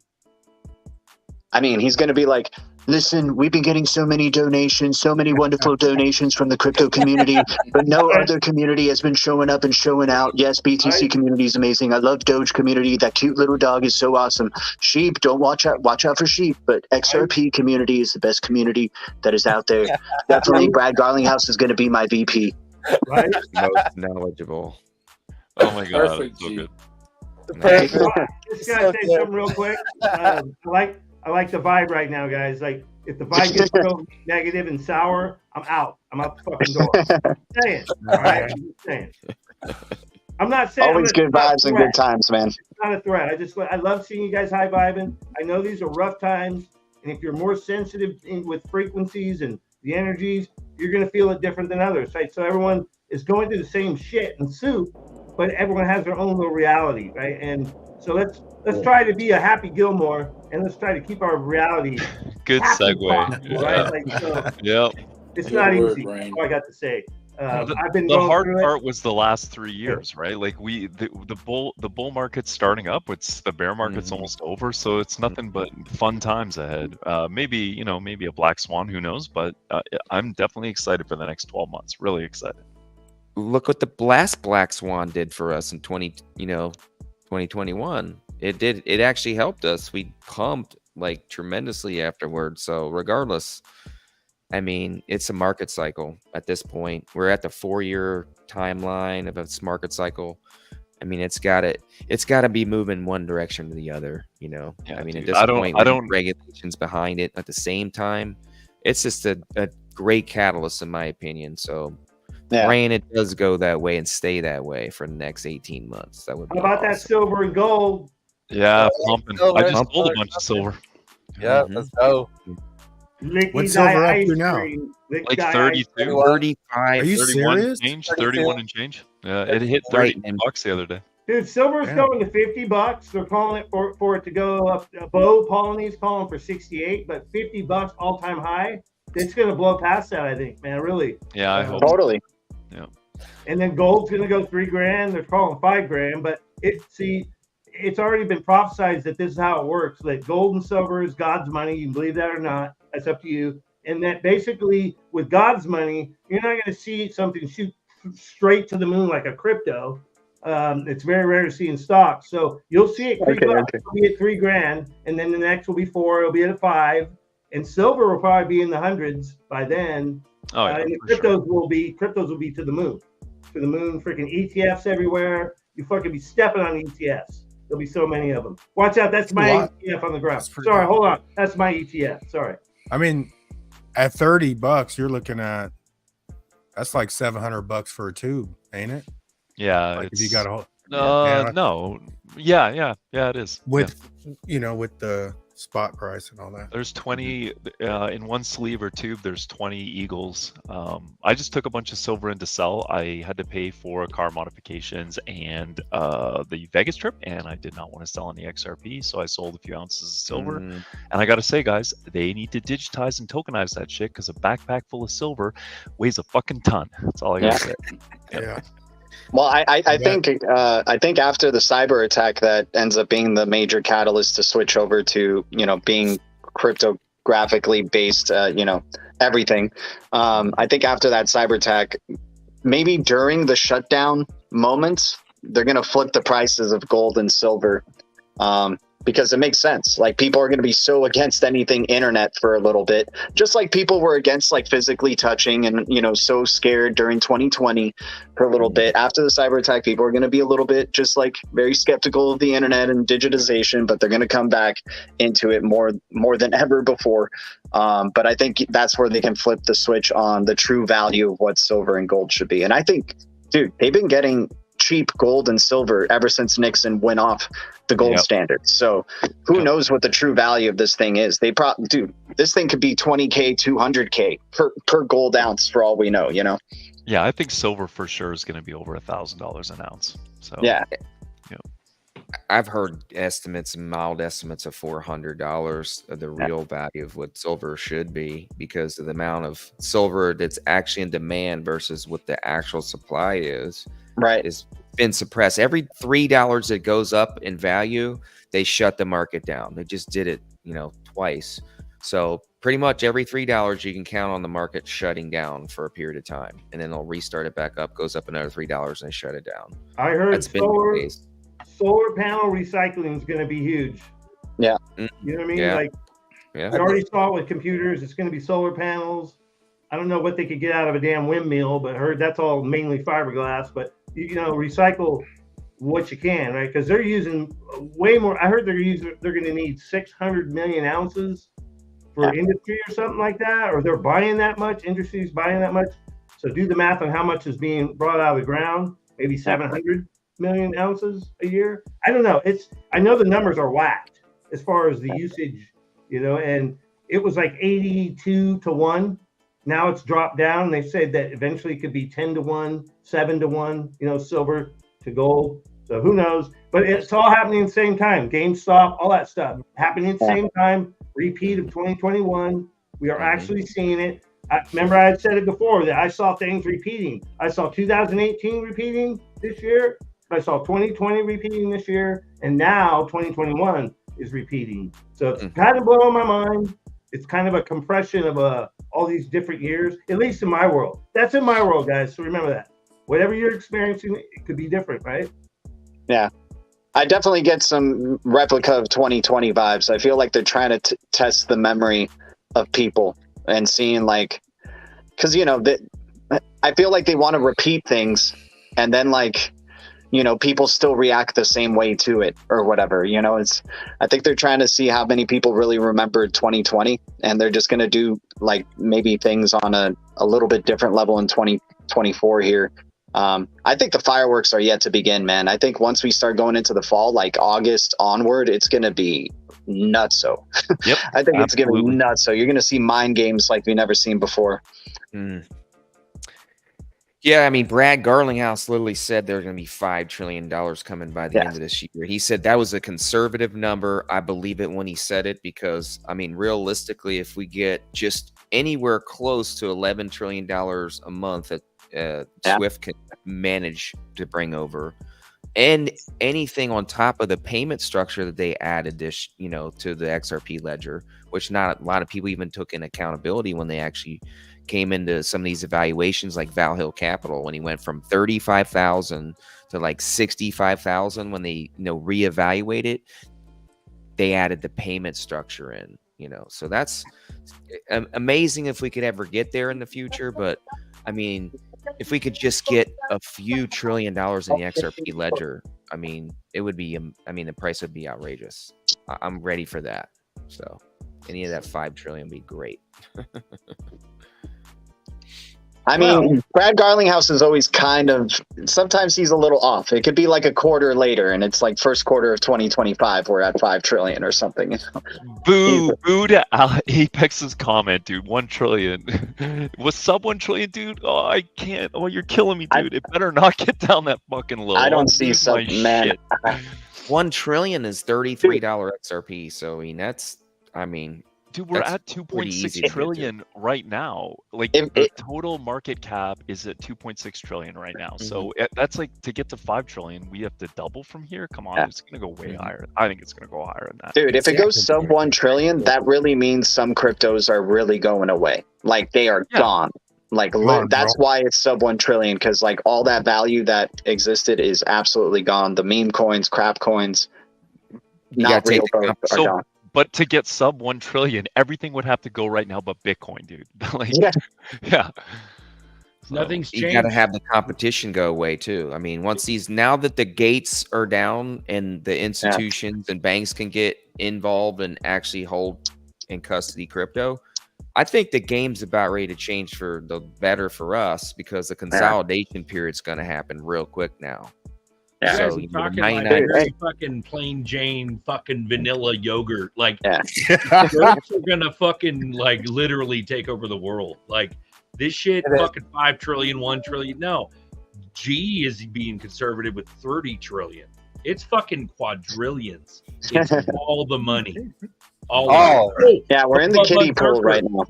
I mean, he's going to be like Listen, we've been getting so many donations, so many wonderful donations from the crypto community, but no other community has been showing up and showing out. Yes, BTC community is amazing. I love Doge community. That cute little dog is so awesome. Sheep, don't watch out for sheep, but XRP community is the best community that is out there. Definitely, Brad Garlinghouse is going to be my VP. Right? Most knowledgeable. Oh my god, Perfect, it's so G. good. Hey, so just gotta say something real quick. I like the vibe right now, guys. Like, if the vibe gets real negative and sour, I'm out. I'm out the fucking door. I'm saying, all right? I'm just saying. I'm not saying Always good vibes and good times, man. It's not a threat. I love seeing you guys high vibing. I know these are rough times, and if you're more sensitive with frequencies and the energies, you're gonna feel it different than others, right? So everyone is going through the same shit and soup, but everyone has their own little reality, right? And so let's try to be a Happy Gilmore, and let's try to keep our reality. Good segue. Possible, right? Like, so Yep. it's Good not word, easy. Brian. That's all I got to say. I've been The going hard through it. part was the last 3 years, right? Like the bull market's starting up. It's the bear market's almost over, so it's nothing but fun times ahead. Maybe a black swan, who knows? But I'm definitely excited for the next 12 months. Really excited. Look what the last black swan did for us in 2021. It actually helped us. We pumped like tremendously afterwards. So regardless, I mean, it's a market cycle at this point. We're at the 4-year timeline of this market cycle. I mean, it's got to be moving one direction or the other, you know. Yeah, I mean, dude, at this point, regulations behind it at the same time. It's just a great catalyst, in my opinion. So, praying it does go that way and stay that way for the next 18 months. That would be How about awesome. that silver and gold? Yeah, pumping. Silver, I just sold a silver, bunch of silver. Yeah, let's go. What's silver up to now? Like 32, 35. Are you 31 serious? change, 32. 31 and change. Yeah, it hit 30 bucks the other day. Dude, silver's Damn. going to $50. They're calling it for it to go up. Bo Polony's calling for 68, but $50 all time high. It's going to blow past that, I think, man. Really. Yeah, I hope. Totally. Yeah. And then gold's going to go $3,000. They're calling $5,000, but it's already been prophesized that this is how it works. That gold and silver is God's money. You can believe that or not. That's up to you. And that basically, with God's money, you're not going to see something shoot straight to the moon like a crypto. It's very rare to see in stocks. So you'll see it creep up. It'll be at $3,000, and then the next will be $4,000. It'll be at $5,000, and silver will probably be in the hundreds by then. Oh, yeah, and the for cryptos will be to the moon. To the moon, freaking ETFs everywhere. You fucking be stepping on ETFs. There'll be so many of them. Watch out. That's my ETF on the ground. Sorry, hold on. That's my ETF. Sorry. I mean, at $30, you're looking at that's like $700 for a tube, ain't it? Yeah, Like if you got a whole no, yeah, it is. with with the spot price and all that. There's 20 in one sleeve or tube. There's 20 eagles. I just took a bunch of silver in to sell. I had to pay for car modifications and the Vegas trip, and I did not want to sell any XRP, so I sold a few ounces of silver. And I got to say, guys, they need to digitize and tokenize that shit because a backpack full of silver weighs a fucking ton. That's all I got to say. Yeah. Well, I think after the cyber attack, that ends up being the major catalyst to switch over to being cryptographically based, everything. I think after that cyber attack, maybe during the shutdown moments, they're going to flip the prices of gold and silver. Because it makes sense. Like, people are going to be so against anything internet for a little bit, just like people were against like physically touching and so scared during 2020 for a little bit. After the cyber attack, people are going to be a little bit just like very skeptical of the internet and digitization, but they're going to come back into it more than ever before. But I think that's where they can flip the switch on the true value of what silver and gold should be. And I think, dude, they've been getting cheap gold and silver ever since Nixon went off the gold standard. So who knows what the true value of this thing is? This thing could be 20K, 200K per gold ounce for all we know, Yeah, I think silver for sure is going to be over $1,000 an ounce. So yeah. I've heard mild estimates of $400 of the real value of what silver should be, because of the amount of silver that's actually in demand versus what the actual supply is. Right. It's been suppressed. Every $3 that goes up in value, they shut the market down. They just did it, twice. So pretty much every $3 you can count on the market shutting down for a period of time, and then they'll restart it back up, goes up another $3 and shut it down. I heard That's been the case. solar panel recycling is going to be huge. Yeah. You know what I mean? Yeah. Like, Yeah. I already saw it with computers. It's going to be solar panels. I don't know what they could get out of a damn windmill, but I heard that's all mainly fiberglass. But, you know, recycle what you can, right? Because they're using way more. I heard they're going to need 600 million ounces for industry or something like that, or they're buying that much. Industry's buying that much. So do the math on how much is being brought out of the ground. Maybe 700 million ounces a year. I don't know. I know the numbers are whacked as far as the usage, you know, and it was like 82 to 1. Now it's dropped down. They said that eventually it could be 10 to 1, 7 to 1, you know, silver to gold. So who knows? But it's all happening at the same time. GameStop, all that stuff happening at the same time. Repeat of 2021. We are actually seeing it. Remember, I had said it before that I saw things repeating. I saw 2018 repeating this year. I saw 2020 repeating this year. And now 2021 is repeating. So it's kind of blowing my mind. It's kind of a compression of all these different years, at least in my world. That's in my world, guys. So remember that. Whatever you're experiencing, it could be different, right? Yeah. I definitely get some replica of 2020 vibes. I feel like they're trying to test the memory of people and seeing like, because, you know, I feel like they want to repeat things and then like, you know, people still react the same way to it or whatever, you know. I think they're trying to see how many people really remembered 2020, and they're just going to do like maybe things on a little bit different level in 2024 here. I think the fireworks are yet to begin, man. I think once we start going into the fall, like August onward, it's going to be nutso. Yep, I think it's going to be nutso. You're going to see mind games like we've never seen before. Yeah, I mean, Brad Garlinghouse literally said there's going to be $5 trillion coming by the end of this year. He said that was a conservative number. I believe it when he said it because, I mean, realistically, if we get just anywhere close to $11 trillion a month that Swift can manage to bring over, and anything on top of the payment structure that they added this, you know, to the XRP ledger, which not a lot of people even took in accountability when they actually came into some of these evaluations, like Val Hill Capital, when he went from 35,000 to like 65,000 when they, you know, reevaluated, they added the payment structure in, you know. So that's amazing if we could ever get there in the future. But I mean, if we could just get a few $1 trillion in the XRP ledger, I mean, it would be, I mean, the price would be outrageous. I'm ready for that. So any of that 5 trillion would be great. I mean, Brad Garlinghouse is always kind of, sometimes he's a little off. It could be like a quarter later, and it's like first quarter of 2025, we're at 5 trillion or something. Boo to Apex's comment, dude. 1 trillion. Was sub 1 trillion, dude? Oh, I can't. Oh, you're killing me, dude. It better not get down that fucking low. I don't see sub, man. 1 trillion is $33 XRP. So, I mean, that's, I mean, dude, we're at 2.6 trillion right now. Like the total market cap is at 2.6 trillion right now. So that's like, to get to 5 trillion, we have to double from here. Come on, it's gonna go way higher. I think it's gonna go higher than that. Dude, if it goes sub 1 trillion, that really means some cryptos are really going away. Like they are gone. Like that's why it's sub 1 trillion, because like all that value that existed is absolutely gone. The meme coins, crap coins, not real are gone. But to get sub 1 trillion, everything would have to go right now but Bitcoin, dude. Like, yeah. So, nothing's changed. You got to have the competition go away too. I mean, once now that the gates are down and the institutions and banks can get involved and actually hold in custody crypto, I think the game's about ready to change for the better for us, because the consolidation period's going to happen real quick now. Yeah, so, talking like very fucking plain Jane fucking vanilla yogurt. Like jokes are gonna fucking like literally take over the world. Like this shit fucking 5 trillion, 1 trillion. No. G is being conservative with 30 trillion. It's fucking quadrillions. It's all the money. Yeah, we're in the kiddie pool right now.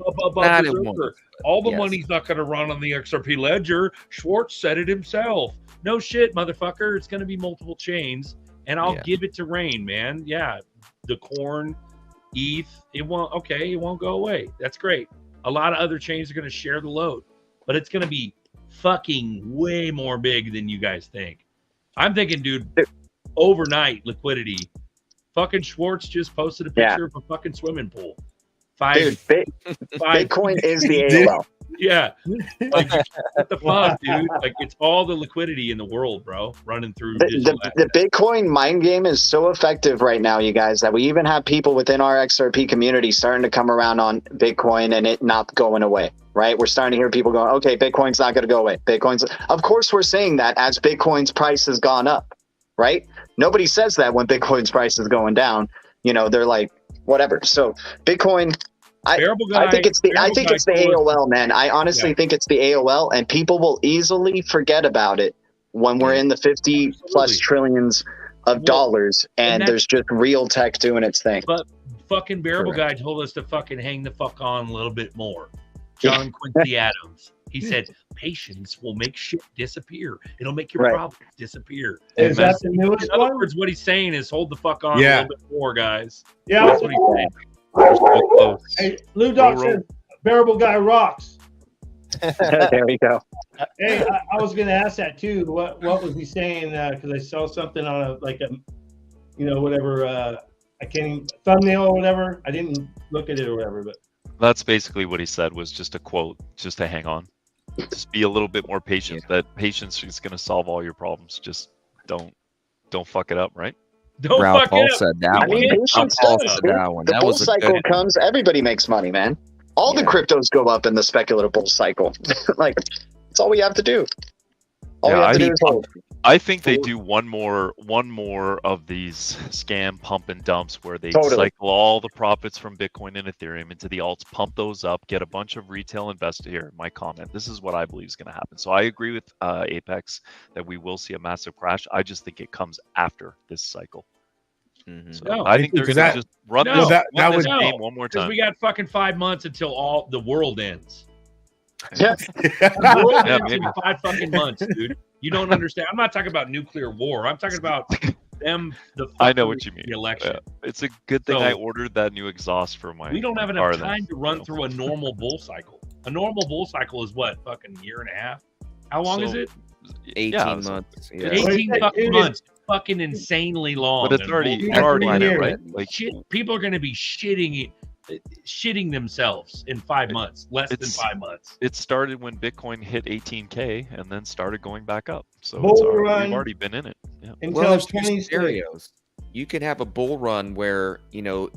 All the money's not gonna run on the XRP ledger. Schwartz said it himself. No shit, motherfucker. It's going to be multiple chains, and I'll give it to Rain, man. Yeah, the corn ETH, it won't go away. That's great. A lot of other chains are going to share the load, but it's going to be fucking way more big than you guys think. I'm thinking, dude, overnight liquidity. Fucking Schwartz just posted a picture of a fucking swimming pool. Bitcoin is the AOL. Yeah. Like, what the fuck, dude? Like, it's all the liquidity in the world, bro, running through the Bitcoin mind game is so effective right now, you guys, that we even have people within our XRP community starting to come around on Bitcoin and it not going away, right? We're starting to hear people going, okay, Bitcoin's not going to go away. Of course, we're saying that as Bitcoin's price has gone up, right? Nobody says that when Bitcoin's price is going down. You know, they're like, whatever. So Bitcoin, I think it's the AOL, man. I honestly think it's the AOL, and people will easily forget about it when we're in the 50 plus trillions of dollars, and there's just real tech doing its thing. But fucking Bearable Guy told us to fucking hang the fuck on a little bit more. John Quincy Adams. He said, patience will make shit disappear. It'll make your problems disappear. Is that the newest In other words, what he's saying is hold the fuck on a little bit more, guys. Yeah. That's what he's saying. Hey, Lou Doc says, Bearable Guy rocks. There we go. Hey, I was going to ask that too. What was he saying? Because I saw something on whatever. I can't even thumbnail or whatever. I didn't look at it or whatever, but That's basically what he said, was just a quote, just to hang on. Just be a little bit more patient. That patience is going to solve all your problems. Just don't fuck it up, right? Don't Ralph fuck Paul it up. said that one. Patience Paul does, said dude. that one. The That bull was a cycle good comes, everybody makes money, man. All the cryptos go up in the speculative bull cycle. Like, that's all we have to do. All we have to do is hold. I think they do one more of these scam pump and dumps where they cycle all the profits from Bitcoin and Ethereum into the alts, pump those up, get a bunch of retail investors. Here, my comment. This is what I believe is going to happen. So I agree with Apex that we will see a massive crash. I just think it comes after this cycle. So I think they're going to just run this game one more time. Because we got fucking 5 months until all the world ends. Yeah. The world ends in 5 fucking months, dude. You don't understand. I'm not talking about nuclear war. I'm talking about them. I know what you mean. The election. Yeah. It's a good thing I ordered that new exhaust for my. We don't have enough time to run through a normal bull cycle. A normal bull cycle is what, fucking year and a half? How long is it? 18 months. Yeah. 18 fucking months. Fucking insanely long. But it's already in it, right? Like people are going to be shitting themselves in 5 months, less than 5 months. It started when Bitcoin hit 18K and then started going back up. So Bull we've run already been in it. Yeah. Well, there's two scenarios. You could have a bull run where,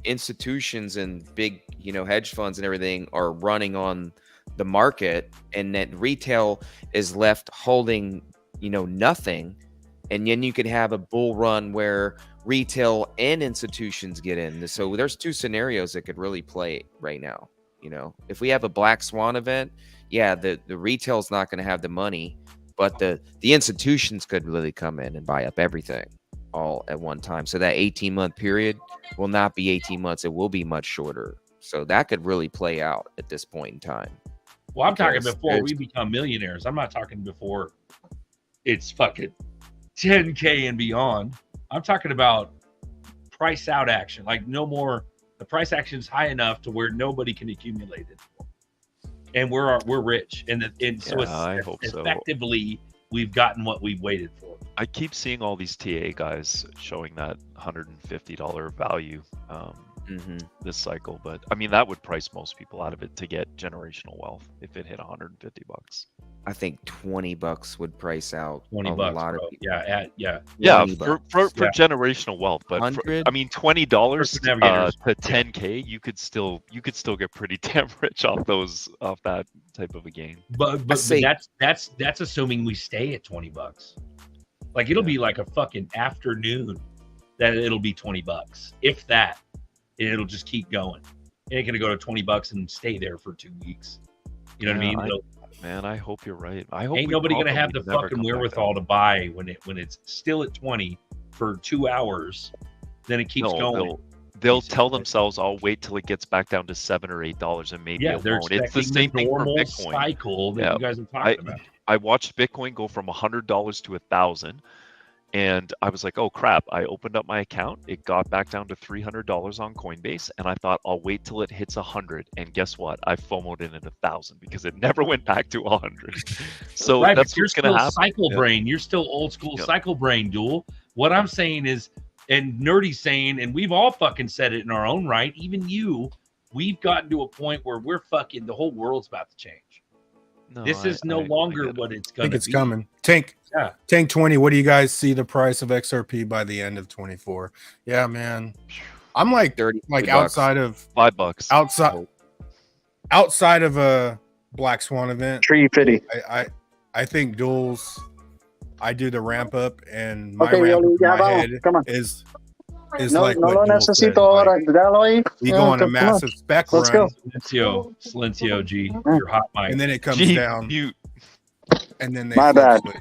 institutions and big, hedge funds and everything are running on the market, and that retail is left holding, nothing. And then you could have a bull run where retail and institutions get in. So there's two scenarios that could really play right now. If we have a black swan event, the retail's not going to have the money, but the institutions could really come in and buy up everything all at one time. So that 18-month period will not be 18 months. It will be much shorter. So that could really play out at this point in time. Well, I'm talking before we become millionaires. I'm not talking before it's fucking 10K and beyond. I'm talking about price out action. Like, no more. The price action is high enough to where nobody can accumulate it, and we're rich. And so it's effectively we've gotten what we've waited for. I keep seeing all these TA guys showing that $150 value this cycle, but I mean that would price most people out of it to get generational wealth if it hit $150. I think $20 would price out $20 a lot of people. For generational wealth, but $20 to 10K, you could still get pretty damn rich off that type of a gain. But that's assuming we stay at $20. Like, it'll be like a fucking afternoon that it'll be $20, if that. It'll just keep going. It ain't gonna go to $20 and stay there for 2 weeks. You know what I mean? Man, I hope you're right. I hope ain't nobody gonna have the fucking wherewithal to buy when it's still at 20 for 2 hours. Then it keeps going. They'll tell themselves, "I'll wait till it gets back down to $7 or $8 and maybe it won't." It's the same thing for Bitcoin. Cycle that you guys are talking about. I watched Bitcoin go from $100 to $1,000. And I was like, oh crap. I opened up my account. It got back down to $300 on Coinbase. And I thought, I'll wait till it hits 100. And guess what? I FOMO'd in at 1,000 because it never went back to 100. So right, that's but you're what's going to still happen. cycle brain. You're still old school cycle brain, Duel. What I'm saying is, and Nerdy's saying, and we've all fucking said it in our own right, even you, we've gotten to a point where we're fucking, the whole world's about to change. No, This is no longer what it's going to be. I think it's coming. Tank 20. What do you guys see the price of XRP by the end of 24? Yeah, man. I'm like 30, like $3. outside of $5 outside of a Black Swan event. Tree fitty. I think duels. I do the ramp up, and my Okay, ramp up in ya my vamos. head Come on. is No, like no what lo Duel said, necesito ahora. like, Dalo ahí. we go on a Come massive spec Let's run, go. Silencio, G. Your hot mic. and then it comes G, down, mute. and then they My flip bad. switch.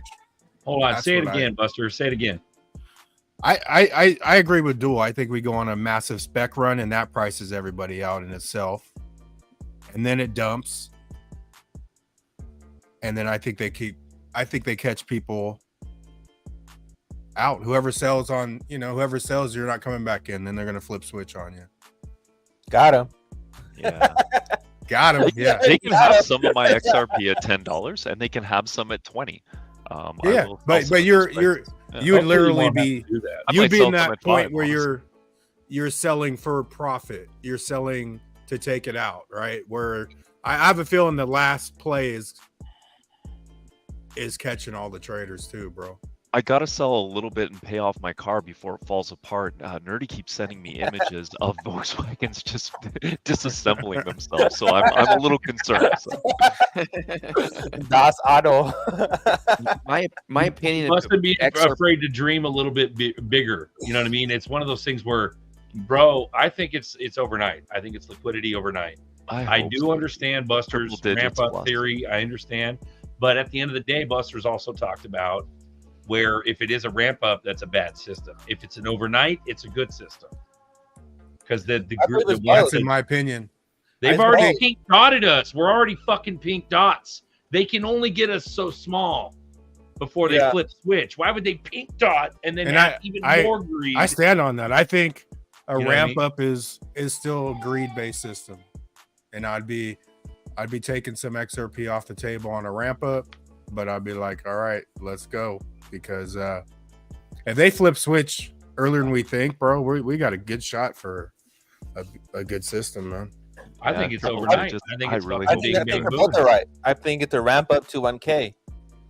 Hold on. That's Say it what again, Buster. Say it again. I agree with Duel. I think we go on a massive spec run, and that prices everybody out in itself, and then it dumps, and then I think they catch people out. Whoever sells, you're not coming back in, then they're gonna flip switch on you. Got him. Yeah. Got him. Yeah. They can have some of my XRP at $10 and they can have some at 20. Yeah, but you would literally be you'd be in that point where you're selling for profit. You're selling to take it out, right? Where I have a feeling the last play is catching all the traders too, bro. I gotta sell a little bit and pay off my car before it falls apart. Nerdy keeps sending me images of Volkswagens just disassembling themselves, so I'm a little concerned. So. Das Auto. my opinion. You must be afraid to dream a little bit bigger. You know what I mean? It's one of those things where, bro, I think it's overnight. I think it's liquidity overnight. I do understand Buster's ramp up theory. I understand, but at the end of the day, Buster's also talked about where if it is a ramp up, that's a bad system. If it's an overnight, it's a good system. Because the group, that's in my opinion. They've already pink dotted us. We're already fucking pink dots. They can only get us so small before they flip switch. Why would they pink dot and then have even more greed? I stand on that. I think a ramp up is still a greed based system, and I'd be taking some XRP off the table on a ramp up, but I'd be like, all right, let's go. Because if they flip switch earlier than we think, bro, we got a good shot for a good system, man. I think it's overnight. I think it's both are right. I think it's a ramp up to 1K.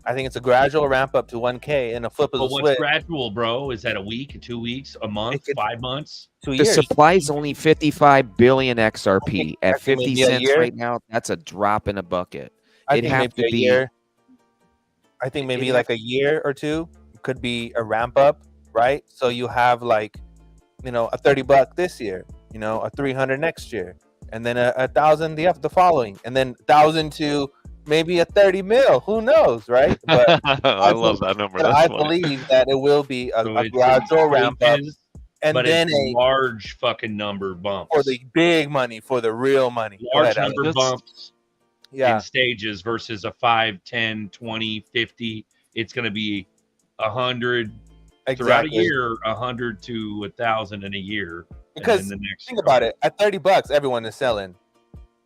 I think it's a gradual ramp up to 1K and a flip of the switch. What's gradual, bro? Is that a week, 2 weeks, a month, 5 months? 2 years. The supply is only 55 billion XRP at 50 cents right now. That's a drop in a bucket. It'd have to be a year. I think maybe like a year or two could be a ramp up, right? So you have like, a $30 this year, a 300 next year, and then a 1,000 the following, and then 1,000 to maybe a 30 mil. Who knows, right? But I love that number. I believe that it will be a gradual ramp up, and but then a large fucking number bumps for the big money, for the real money. Large number bumps. In stages versus a 5, 10, 20, 50. It's going to be 100 throughout a year, 100 to 1,000 in a year. Because think about it, at $30, everyone is selling.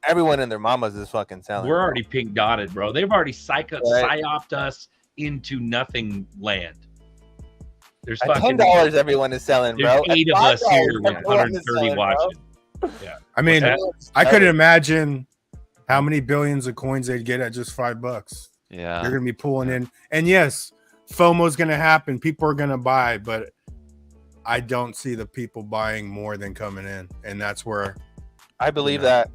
Everyone and their mamas is fucking selling. We're already pink dotted, bro. They've already psyoped us into nothing land. There's at $10 everyone is selling, bro. There's 8 of us here with 130 watching. Yeah. I mean, I couldn't imagine how many billions of coins they'd get at just $5. Yeah. They're going to be pulling in. And yes, FOMO is going to happen. People are going to buy, but I don't see the people buying more than coming in. And that's where I believe that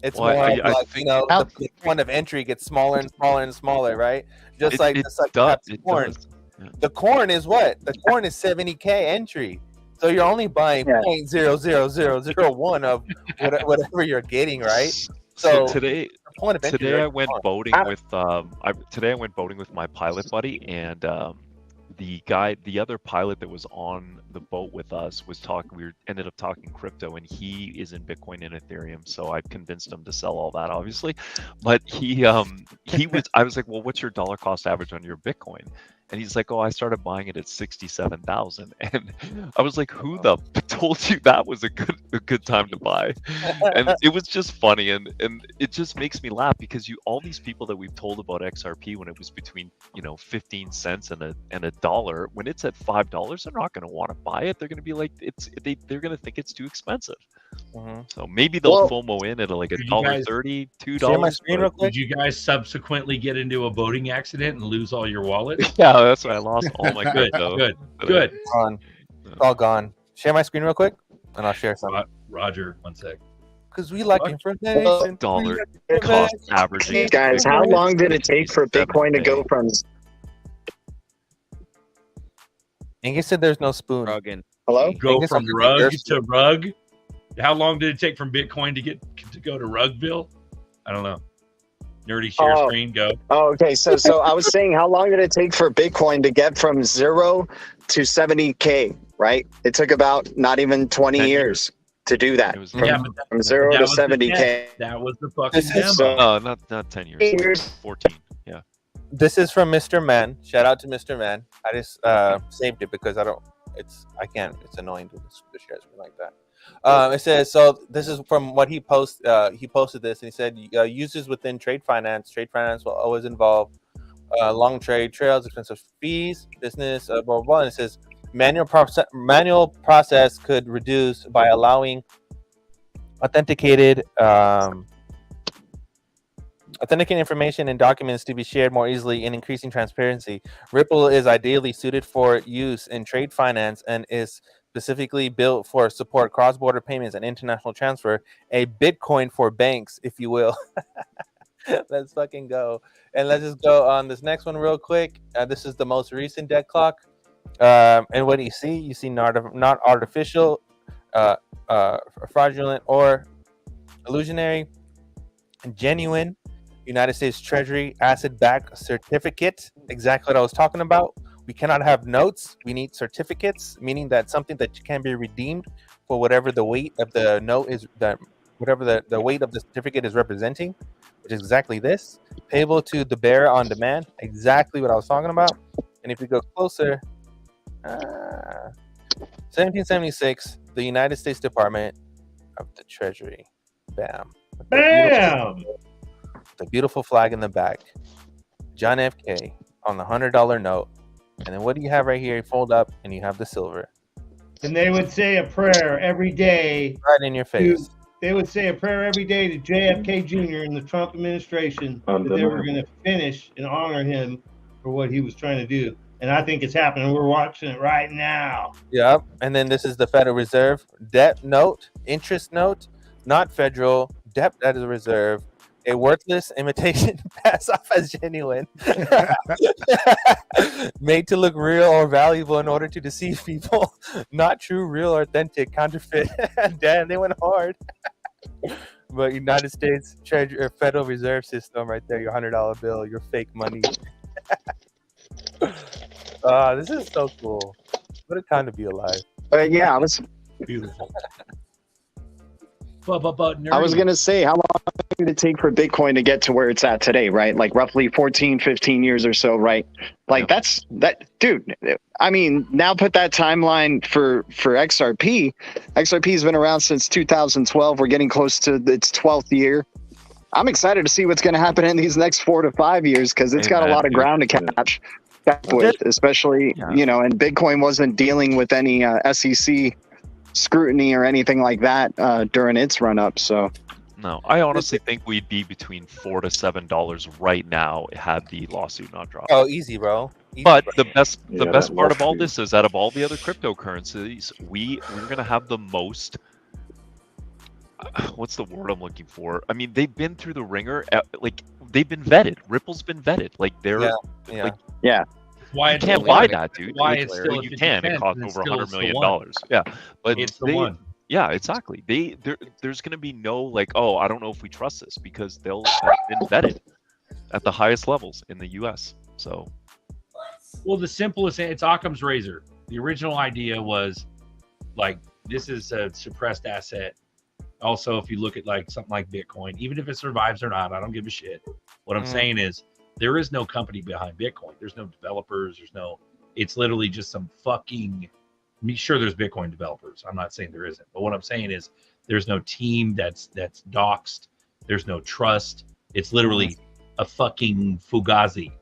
it's more like, the point of entry gets smaller and smaller and smaller, right? Just like the corn. Yeah. The corn is what? The corn is 70K entry. So you're only buying 0.00001 of whatever you're getting, right? So today I went boating with my pilot buddy, and the other pilot that was on the boat with us was talking. We ended up talking crypto, and he is in Bitcoin and Ethereum. So I convinced him to sell all that, obviously. But he was. I was like, well, what's your dollar cost average on your Bitcoin? And he's like, oh, I started buying it at 67,000. And I was like, who the told you that was a good time to buy? And it was just funny, and it just makes me laugh because all these people that we've told about XRP when it was between 15 cents and a dollar, when it's at $5, they're not going to want to buy it. They're going to be like, they're going to think it's too expensive. So maybe they'll FOMO in at like $1.30, $2. Did you guys subsequently get into a boating accident and lose all your wallet? Yeah, that's why I lost all my crypto. Good. It's all gone. Share my screen real quick, and I'll share some. Roger, one sec. Because we like information. Dollar cost averaging. Hey guys, how long did it take for Bitcoin to go from? Angus said there's no spoon. Hello? Go from rug to rug. How long did it take from Bitcoin to go to Rugville? I don't know. Nerdy share screen, go. Oh, okay. So I was saying, how long did it take for Bitcoin to get from 0 to 70K, right? It took about not even 20 years to do that. From 0 to 70K. That was the fucking demo. No, not 10 years. 14. Yeah. This is from Mr. Man. Shout out to Mr. Man. I just saved it because it's annoying to share screen like that. It says, so this is from what he posted this, and he said, users within trade finance will always involve long trade trails, expensive fees, business, blah, blah, blah. And it says, manual process could reduce by allowing authenticated information and documents to be shared more easily and increasing transparency. Ripple is ideally suited for use in trade finance and is specifically built for support cross-border payments and international transfer, a Bitcoin for banks, if you will. Let's fucking go. And let's just go on this next one real quick. This is the most recent debt clock. And what do you see? You see not artificial, fraudulent, or illusionary, genuine United States Treasury asset-backed certificate. Exactly what I was talking about. We cannot have notes. We need certificates, meaning that something that can be redeemed for whatever the weight of the note is, whatever the weight of the certificate is representing, which is exactly this. Payable to the bearer on demand. Exactly what I was talking about. And if we go closer, 1776, the United States Department of the Treasury. Bam. Bam! The beautiful flag in the back. John F. K. on the $100 note. And then what do you have right here? You fold up and you have the silver. And they would say a prayer every day. Right in your face. They would say a prayer every day to JFK Jr. in the Trump administration that they were going to finish and honor him for what he was trying to do. And I think it's happening. We're watching it right now. Yep. And then this is the Federal Reserve debt note, interest note, not federal debt that is a reserve. A worthless imitation pass off as genuine, made to look real or valuable in order to deceive people. Not true, real, or authentic, counterfeit. Damn, they went hard. But United States Treasury or Federal Reserve System, right there, your $100 bill, your fake money. This is so cool. What a time to be alive. Yeah, I was beautiful. I was going to say, how long did it take for Bitcoin to get to where it's at today, right? Like roughly 14, 15 years or so, right? Like dude, I mean, now put that timeline for XRP. XRP has been around since 2012. We're getting close to its 12th year. I'm excited to see what's going to happen in these next 4 to 5 years because it's got a lot of ground to catch up with, especially, and Bitcoin wasn't dealing with any SEC scrutiny or anything like that during its run up. So no, I honestly think we'd be between $4 to $7 right now had the lawsuit not dropped. Oh, easy, bro. But the best part of all this is, out of all the other cryptocurrencies, we're gonna have the most. What's the word I'm looking for? I mean, they've been through the ringer. Like they've been vetted. Ripple's been vetted. Like they're Why you can't buy that, dude. Why it's still, you can. It costs over $100 million. Yeah, but it's the one. Yeah, exactly. There's going to be no like, oh, I don't know if we trust this because they'll have been vetted at the highest levels in the U.S. So, well, the simplest, it's Occam's razor. The original idea was like, this is a suppressed asset. Also, if you look at like something like Bitcoin, even if it survives or not, I don't give a shit. What I'm saying is, There is no company behind Bitcoin. There's no developers. It's literally just some fucking, sure there's Bitcoin developers. I'm not saying there isn't. But what I'm saying is there's no team that's doxed. There's no trust. It's literally a fucking Fugazi.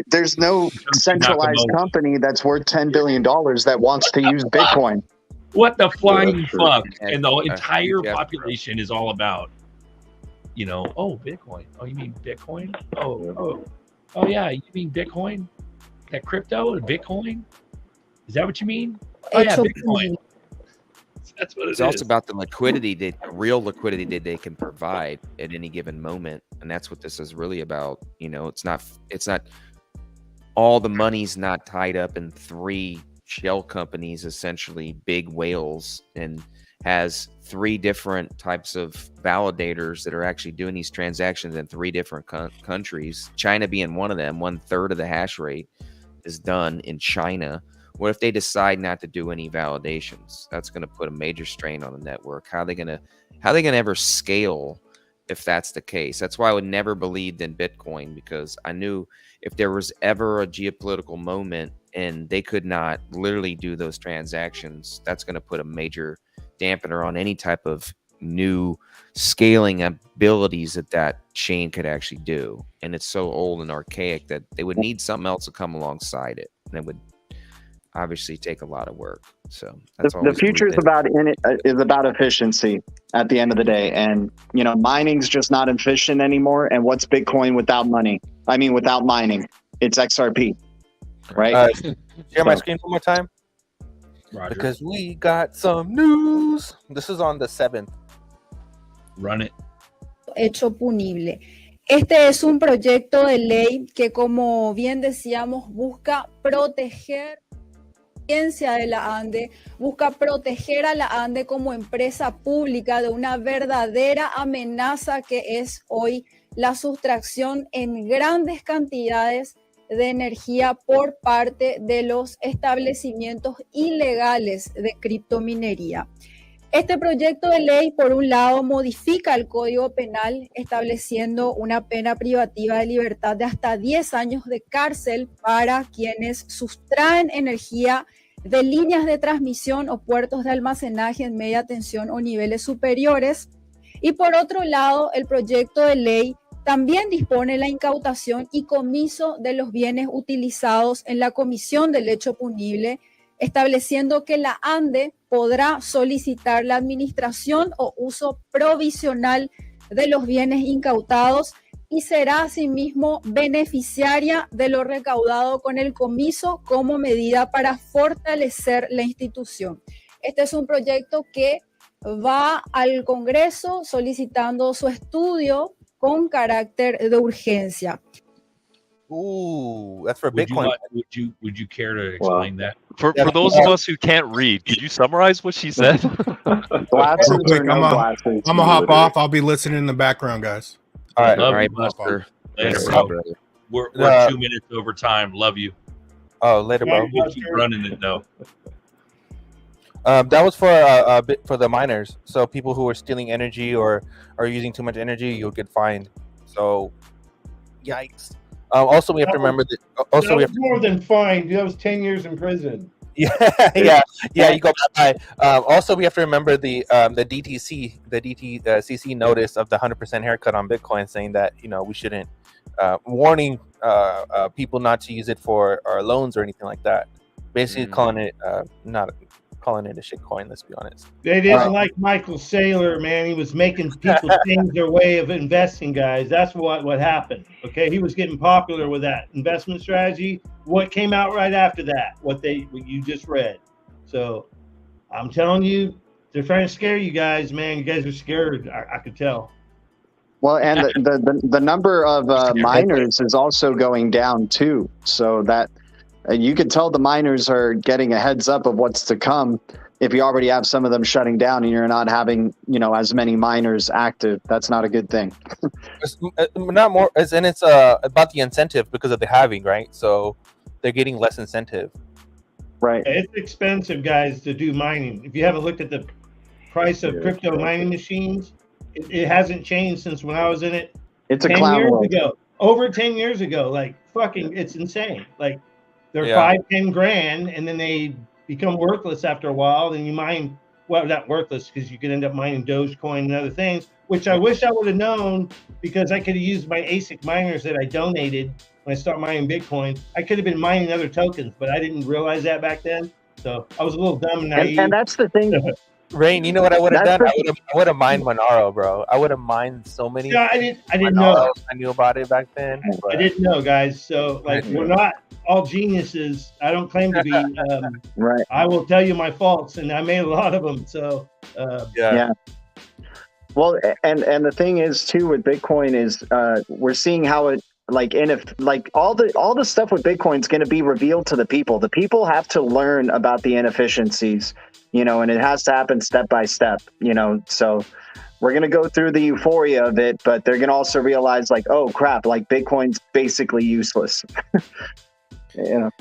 There's no centralized company that's worth $10 billion that wants to use Bitcoin. What the flying fuck? And the entire population is all about, oh, Bitcoin. Oh, you mean Bitcoin? Oh, yeah, you mean Bitcoin? That crypto and Bitcoin? Is that what you mean? Oh, yeah, Bitcoin. That's what it is. It's also about the liquidity, real liquidity that they can provide at any given moment. And that's what this is really about. It's not all the money's not tied up in 3 shell companies, essentially big whales, and has 3 different types of validators that are actually doing these transactions in 3 different countries. China being one of them. 1/3 of the hash rate is done in China. What if they decide not to do any validations? That's going to put a major strain on the network. How are they going to ever scale if that's the case? That's why I would never believed in Bitcoin, because I knew if there was ever a geopolitical moment and they could not literally do those transactions, that's going to put a major dampener on any type of new scaling abilities that chain could actually do. And it's so old and archaic that they would need something else to come alongside it. And it would obviously take a lot of work. So that's the future is about efficiency at the end of the day. And mining's just not efficient anymore. And what's Bitcoin without money? I mean, without mining, it's XRP, right? Share my screen one more time. Roger. Because we got some news. This is on the 7th. Run it. Hecho punible. Este es un proyecto de ley que, como bien decíamos, busca proteger de la ANDE, busca proteger a la ANDE como empresa pública de una verdadera amenaza que es hoy la sustracción en grandes cantidades de energía por parte de los establecimientos ilegales de criptominería. Este proyecto de ley, por un lado, modifica el Código Penal estableciendo una pena privativa de libertad de hasta 10 años de cárcel para quienes sustraen energía de líneas de transmisión o puertos de almacenaje en media tensión o niveles superiores. Y por otro lado, el proyecto de ley también dispone la incautación y comiso de los bienes utilizados en la comisión del hecho punible, estableciendo que la ANDE podrá solicitar la administración o uso provisional de los bienes incautados y será asimismo beneficiaria de lo recaudado con el comiso como medida para fortalecer la institución. Este es un proyecto que va al Congreso solicitando su estudio con carácter de urgencia. Ooh, that's for Bitcoin. Would you care to explain that? For those of us who can't read, could you summarize what she said? Glasses quick, or no glasses? I'm gonna hop off. I'll be listening in the background, guys. All right, Buster. Later, bro. bro. We're 2 minutes over time. Love you. Oh, later, bro. We'll keep running it though. That was for the miners. So people who are stealing energy or are using too much energy, you'll get fined. So, yikes. Also, we have to remember that. Also, we have more than fined. That was 10 years in prison. Yeah. You go by. Also, we have to remember the DTCC notice of the 100% haircut on Bitcoin, saying that we shouldn't warning people not to use it for our loans or anything like that. Basically, calling it not calling it a shit coin. Let's be honest. They didn't like Michael Saylor, man. He was making people change their way of investing, guys. That's what happened. Okay, he was getting popular with that investment strategy. What came out right after that? What you just read. So I'm telling you, they're trying to scare you guys, man. You guys are scared. I could tell. Well, and the number of miners is also going down too. So that you can tell the miners are getting a heads up of what's to come. If you already have some of them shutting down and you're not having, as many miners active, that's not a good thing. It's not more, it's about the incentive because of the halving, right? So they're getting less incentive. Right. It's expensive, guys, to do mining. If you haven't looked at the price of crypto mining machines, it hasn't changed since when I was in it. It's a 10 clown years world. ago. over 10 years ago. Like fucking, it's insane. Like they're Yeah. 5-10 grand, and then they become worthless after a while. Then you mine, well, not worthless because you could end up mining Dogecoin and other things, which I wish I would have known, because I could have used my ASIC miners that I donated when I started mining Bitcoin. I could have been mining other tokens, but I didn't realize that back then. So I was a little dumb and naive. And that's the thing. Rain, you know what I would have That's done? I would have mined Monaro, bro. I would have mined so many. Yeah, I didn't know. Monaros. I knew about it back then. I But didn't know, guys. So like, we're not all geniuses. I don't claim to be. Right. I will tell you my faults, and I made a lot of them. So yeah. Well, and the thing is too with Bitcoin is we're seeing how it all the stuff with Bitcoin is going to be revealed to the people. The people have to learn about the inefficiencies, and it has to happen step by step, So we're going to go through the euphoria of it, but they're going to also realize like, oh crap, like Bitcoin's basically useless. They'll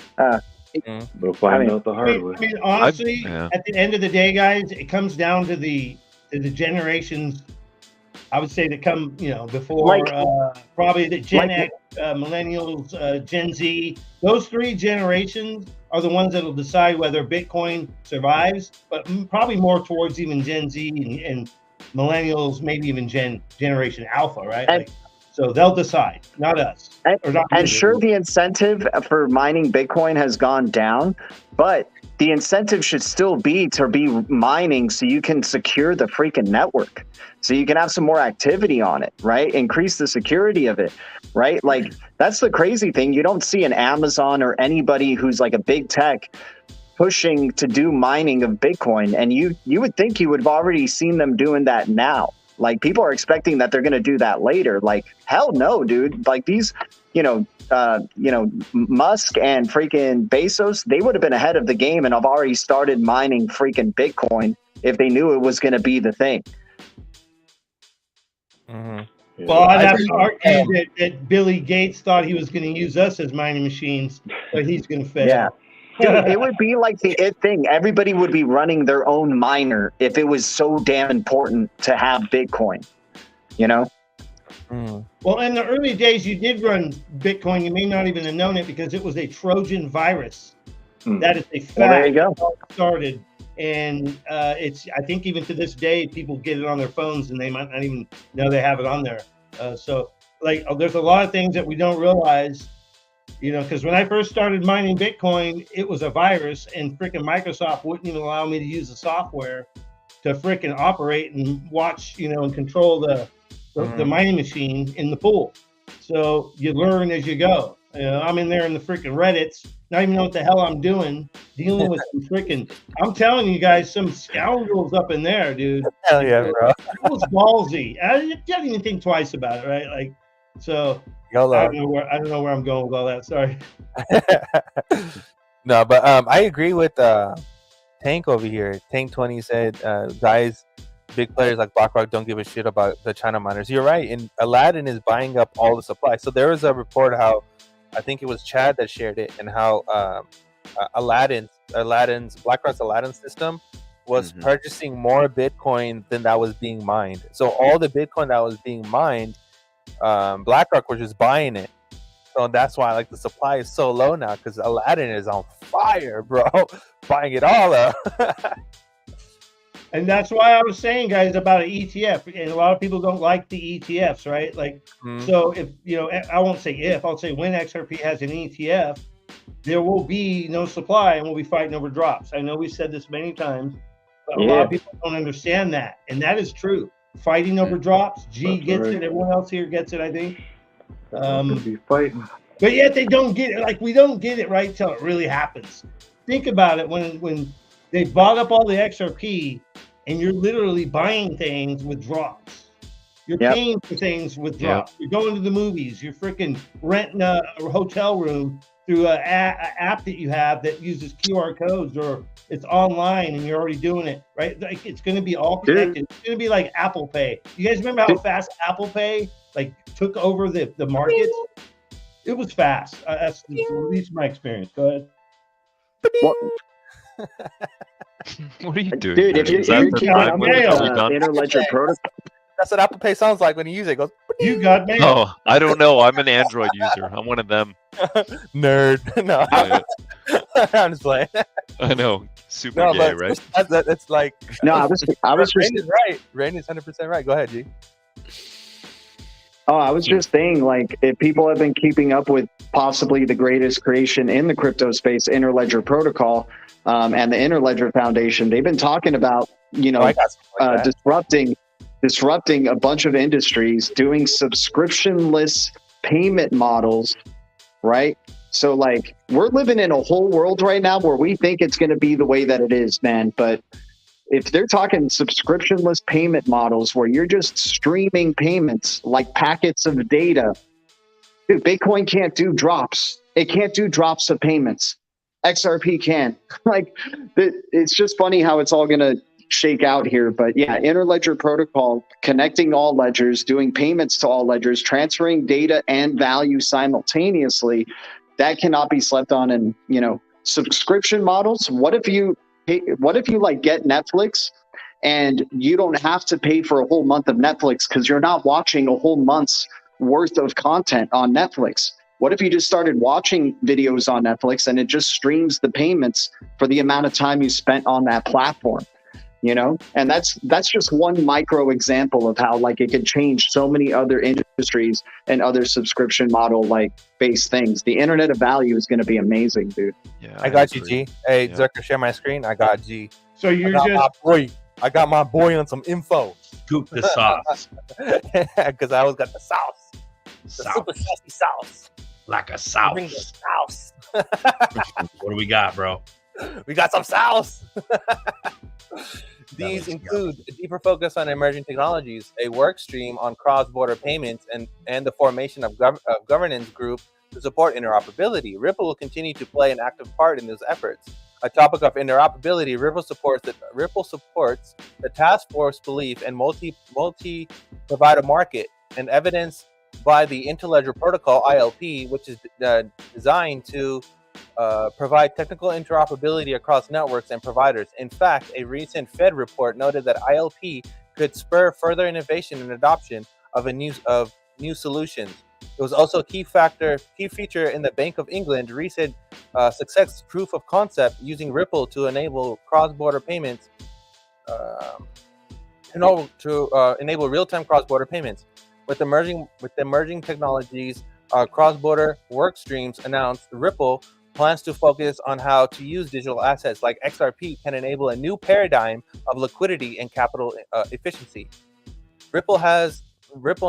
find out the hard way. I mean, honestly, at the end of the day, guys, it comes down to the generations. I would say that come, before probably the Gen X, millennials, Gen Z. Those three generations are the ones that will decide whether Bitcoin survives, but probably more towards even Gen Z and millennials, maybe even Generation Alpha, right? So they'll decide, not us. And sure, the incentive for mining Bitcoin has gone down, but the incentive should still be to be mining so you can secure the freaking network, so you can have some more activity on it, right? Increase the security of it, right? Like, that's the crazy thing. You don't see an Amazon or anybody who's like a big tech pushing to do mining of Bitcoin. And you would think you would have already seen them doing that now. Like, people are expecting that they're going to do that later. Like, hell no, dude. Like, these, Musk and freaking Bezos, they would have been ahead of the game and have already started mining freaking Bitcoin if they knew it was going to be the thing. Mm-hmm. Well, I'd have to argue that Billy Gates thought he was going to use us as mining machines, but he's going to fail. Yeah. Dude, it would be like the it thing. Everybody would be running their own miner if it was so damn important to have Bitcoin, Well, in the early days, you did run Bitcoin. You may not even have known it because it was a Trojan virus. That is a fact. Well, there you go. Started, and it's. I think even to this day, people get it on their phones, and they might not even know they have it on there. So, there's a lot of things that we don't realize. Because when I first started mining Bitcoin, it was a virus, and freaking Microsoft wouldn't even allow me to use the software to freaking operate and watch, and control the mining machine in the pool. So you learn as you go. I'm in there in the freaking Reddits, not even know what the hell I'm doing, dealing with some freaking. I'm telling you guys, some scoundrels up in there, dude. Hell yeah, bro. It was ballsy. I didn't even think twice about it, right? So. I don't know where I'm going with all that. Sorry. No, but I agree with Tank over here. Tank 20 said, guys, big players like BlackRock don't give a shit about the China miners. You're right. And Aladdin is buying up all the supply. So there was a report how, I think it was Chad that shared it, and how BlackRock's Aladdin system was purchasing more Bitcoin than that was being mined. So all the Bitcoin that was being mined, BlackRock was just buying it. So that's why the supply is so low now, because Aladdin is on fire, bro. Buying it all up. And that's why I was saying, guys, about an ETF. And a lot of people don't like the ETFs, right? So if, I won't say if, I'll say when XRP has an ETF, there will be no supply and we'll be fighting over drops. I know we've said this many times, but a lot of people don't understand that. And that is true. Fighting over drops. G gets it. Everyone else here gets it, I think. Be fighting. But yet they don't get it. We don't get it right till it really happens. Think about it when they bought up all the XRP and you're literally buying things with drops. You're paying for things with drops. You're going to the movies. You're freaking renting a hotel room through an app that you have that uses QR codes, or it's online and you're already doing it, right? It's going to be all connected. It's going to be like Apple Pay. You guys remember how fast Apple Pay took over the markets? It was fast. That's at least my experience. Go ahead. What are you doing? Dude, if you're interledger protocol. That's what Apple Pay sounds like when you use it. It goes. You got mail. No, I don't know. I'm an Android user. I'm one of them. Nerd. No, I'm just playing. I know. Super gay, right? That's like No, I was just Rain is right. Rain is 100% right. Go ahead, G. Oh, I was just saying, like, if people have been keeping up with possibly the greatest creation in the crypto space, Interledger Protocol, and the Interledger Foundation, they've been talking about, disrupting a bunch of industries, doing subscriptionless payment models, right? So, like, we're living in a whole world right now where we think it's going to be the way that it is, man. But if they're talking subscriptionless payment models where you're just streaming payments like packets of data, dude, Bitcoin can't do drops. It can't do drops of payments. XRP can. Like, it's just funny how it's all going to shake out here. But yeah, Interledger Protocol, connecting all ledgers, doing payments to all ledgers, transferring data and value simultaneously, that cannot be slept on. And, subscription models, what if you like get Netflix and you don't have to pay for a whole month of Netflix because you're not watching a whole month's worth of content on Netflix? What if you just started watching videos on Netflix and it just streams the payments for the amount of time you spent on that platform? And that's just one micro example of how, like, it could change so many other industries and other subscription model based things. The internet of value is going to be amazing, dude. Yeah, I got you, G. Hey, yeah. Zerker, share my screen. I got G. So I got my boy on some info. Scoop the sauce. Because I always got the sauce. The super saucy sauce. Like a sauce. Bring the sauce. What do we got, bro? We got some sauce. These include a deeper focus on emerging technologies, a work stream on cross-border payments, and the formation of governance group to support interoperability. Ripple will continue to play an active part in those efforts. A topic of interoperability, Ripple supports the task force belief in multi-provider market, and evidenced by the Interledger Protocol (ILP), which is designed to provide technical interoperability across networks and providers. In fact, a recent Fed report noted that ILP could spur further innovation and adoption of new solutions. It was also a key feature in the Bank of England recent success proof of concept using Ripple to enable cross-border payments, to enable real-time cross-border payments. With emerging technologies, cross-border work streams announced, Ripple plans to focus on how to use digital assets like XRP can enable a new paradigm of liquidity and capital efficiency. Ripple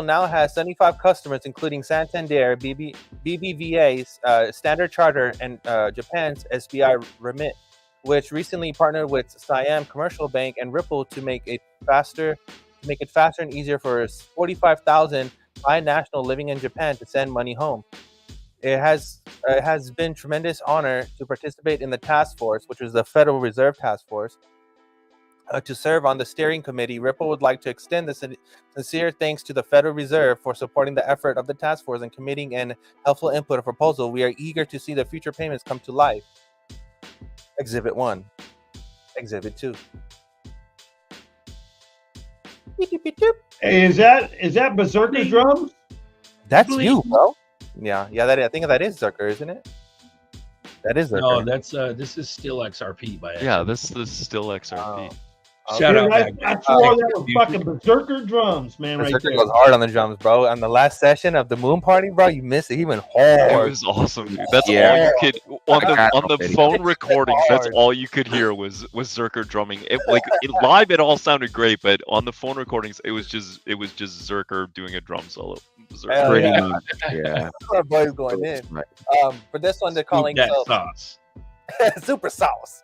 now has 75 customers, including Santander, BBVA's Standard Chartered, and Japan's SBI Remit, which recently partnered with Siam Commercial Bank and Ripple to make it faster and easier for 45,000 binationals living in Japan to send money home. It has been tremendous honor to participate in the task force, which is the Federal Reserve Task Force, to serve on the steering committee. Ripple would like to extend the sincere thanks to the Federal Reserve for supporting the effort of the task force and committing an helpful input of proposal. We are eager to see the future payments come to life. Exhibit 1. Exhibit 2. Hey, is that Berserker drums? That's you, bro. Yeah. I think that is Zerker, isn't it? That is Zerker. No, that's this is still XRP by Yeah, this is still XRP. Shout out! I swore that was fucking Berserker drums, man. Berserker right there. goes hard on the drums, bro. On the last session of the Moon Party, bro, you missed it. He went hard. It was awesome, dude. That's all you could on the phone recordings. That's all you could hear was Zerker drumming. Live, it all sounded great, but on the phone recordings, it was just Zerker doing a drum solo. Yeah. Our boys going in. For this one, they're calling sauce. Super sauce.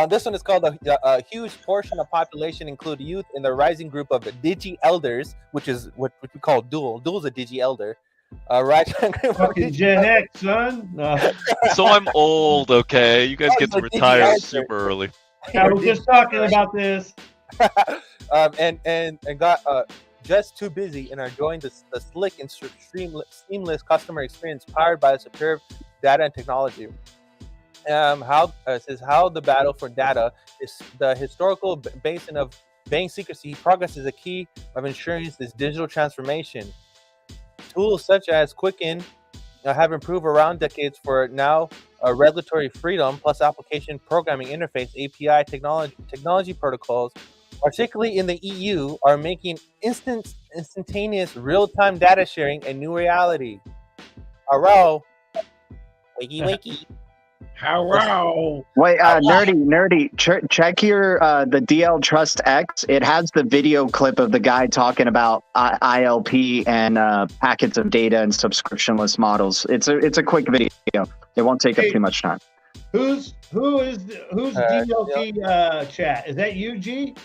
This one is called a huge portion of population include youth in the rising group of digi elders, which is what we call dual. Dual's a digi elder. Right? Fucking Gen X, son. No. So I'm old, okay? You guys get to retire super early. I was just talking about this. And got just too busy and are enjoying the slick and seamless customer experience powered by superb data and technology. How the battle for data is the historical basin of bank secrecy. Progress is a key of ensuring this digital transformation. Tools such as Quicken have improved around decades for now regulatory freedom plus application programming interface API technology protocols, particularly in the EU, are making instantaneous real-time data sharing a new reality. Hello, wakey wakey. Hello. Wait, nerdy, check your the DL Trust X. It has the video clip of the guy talking about ILP and packets of data and subscriptionless models. It's a quick video. It won't take up too much time. Who's DLT chat? Is that you, G?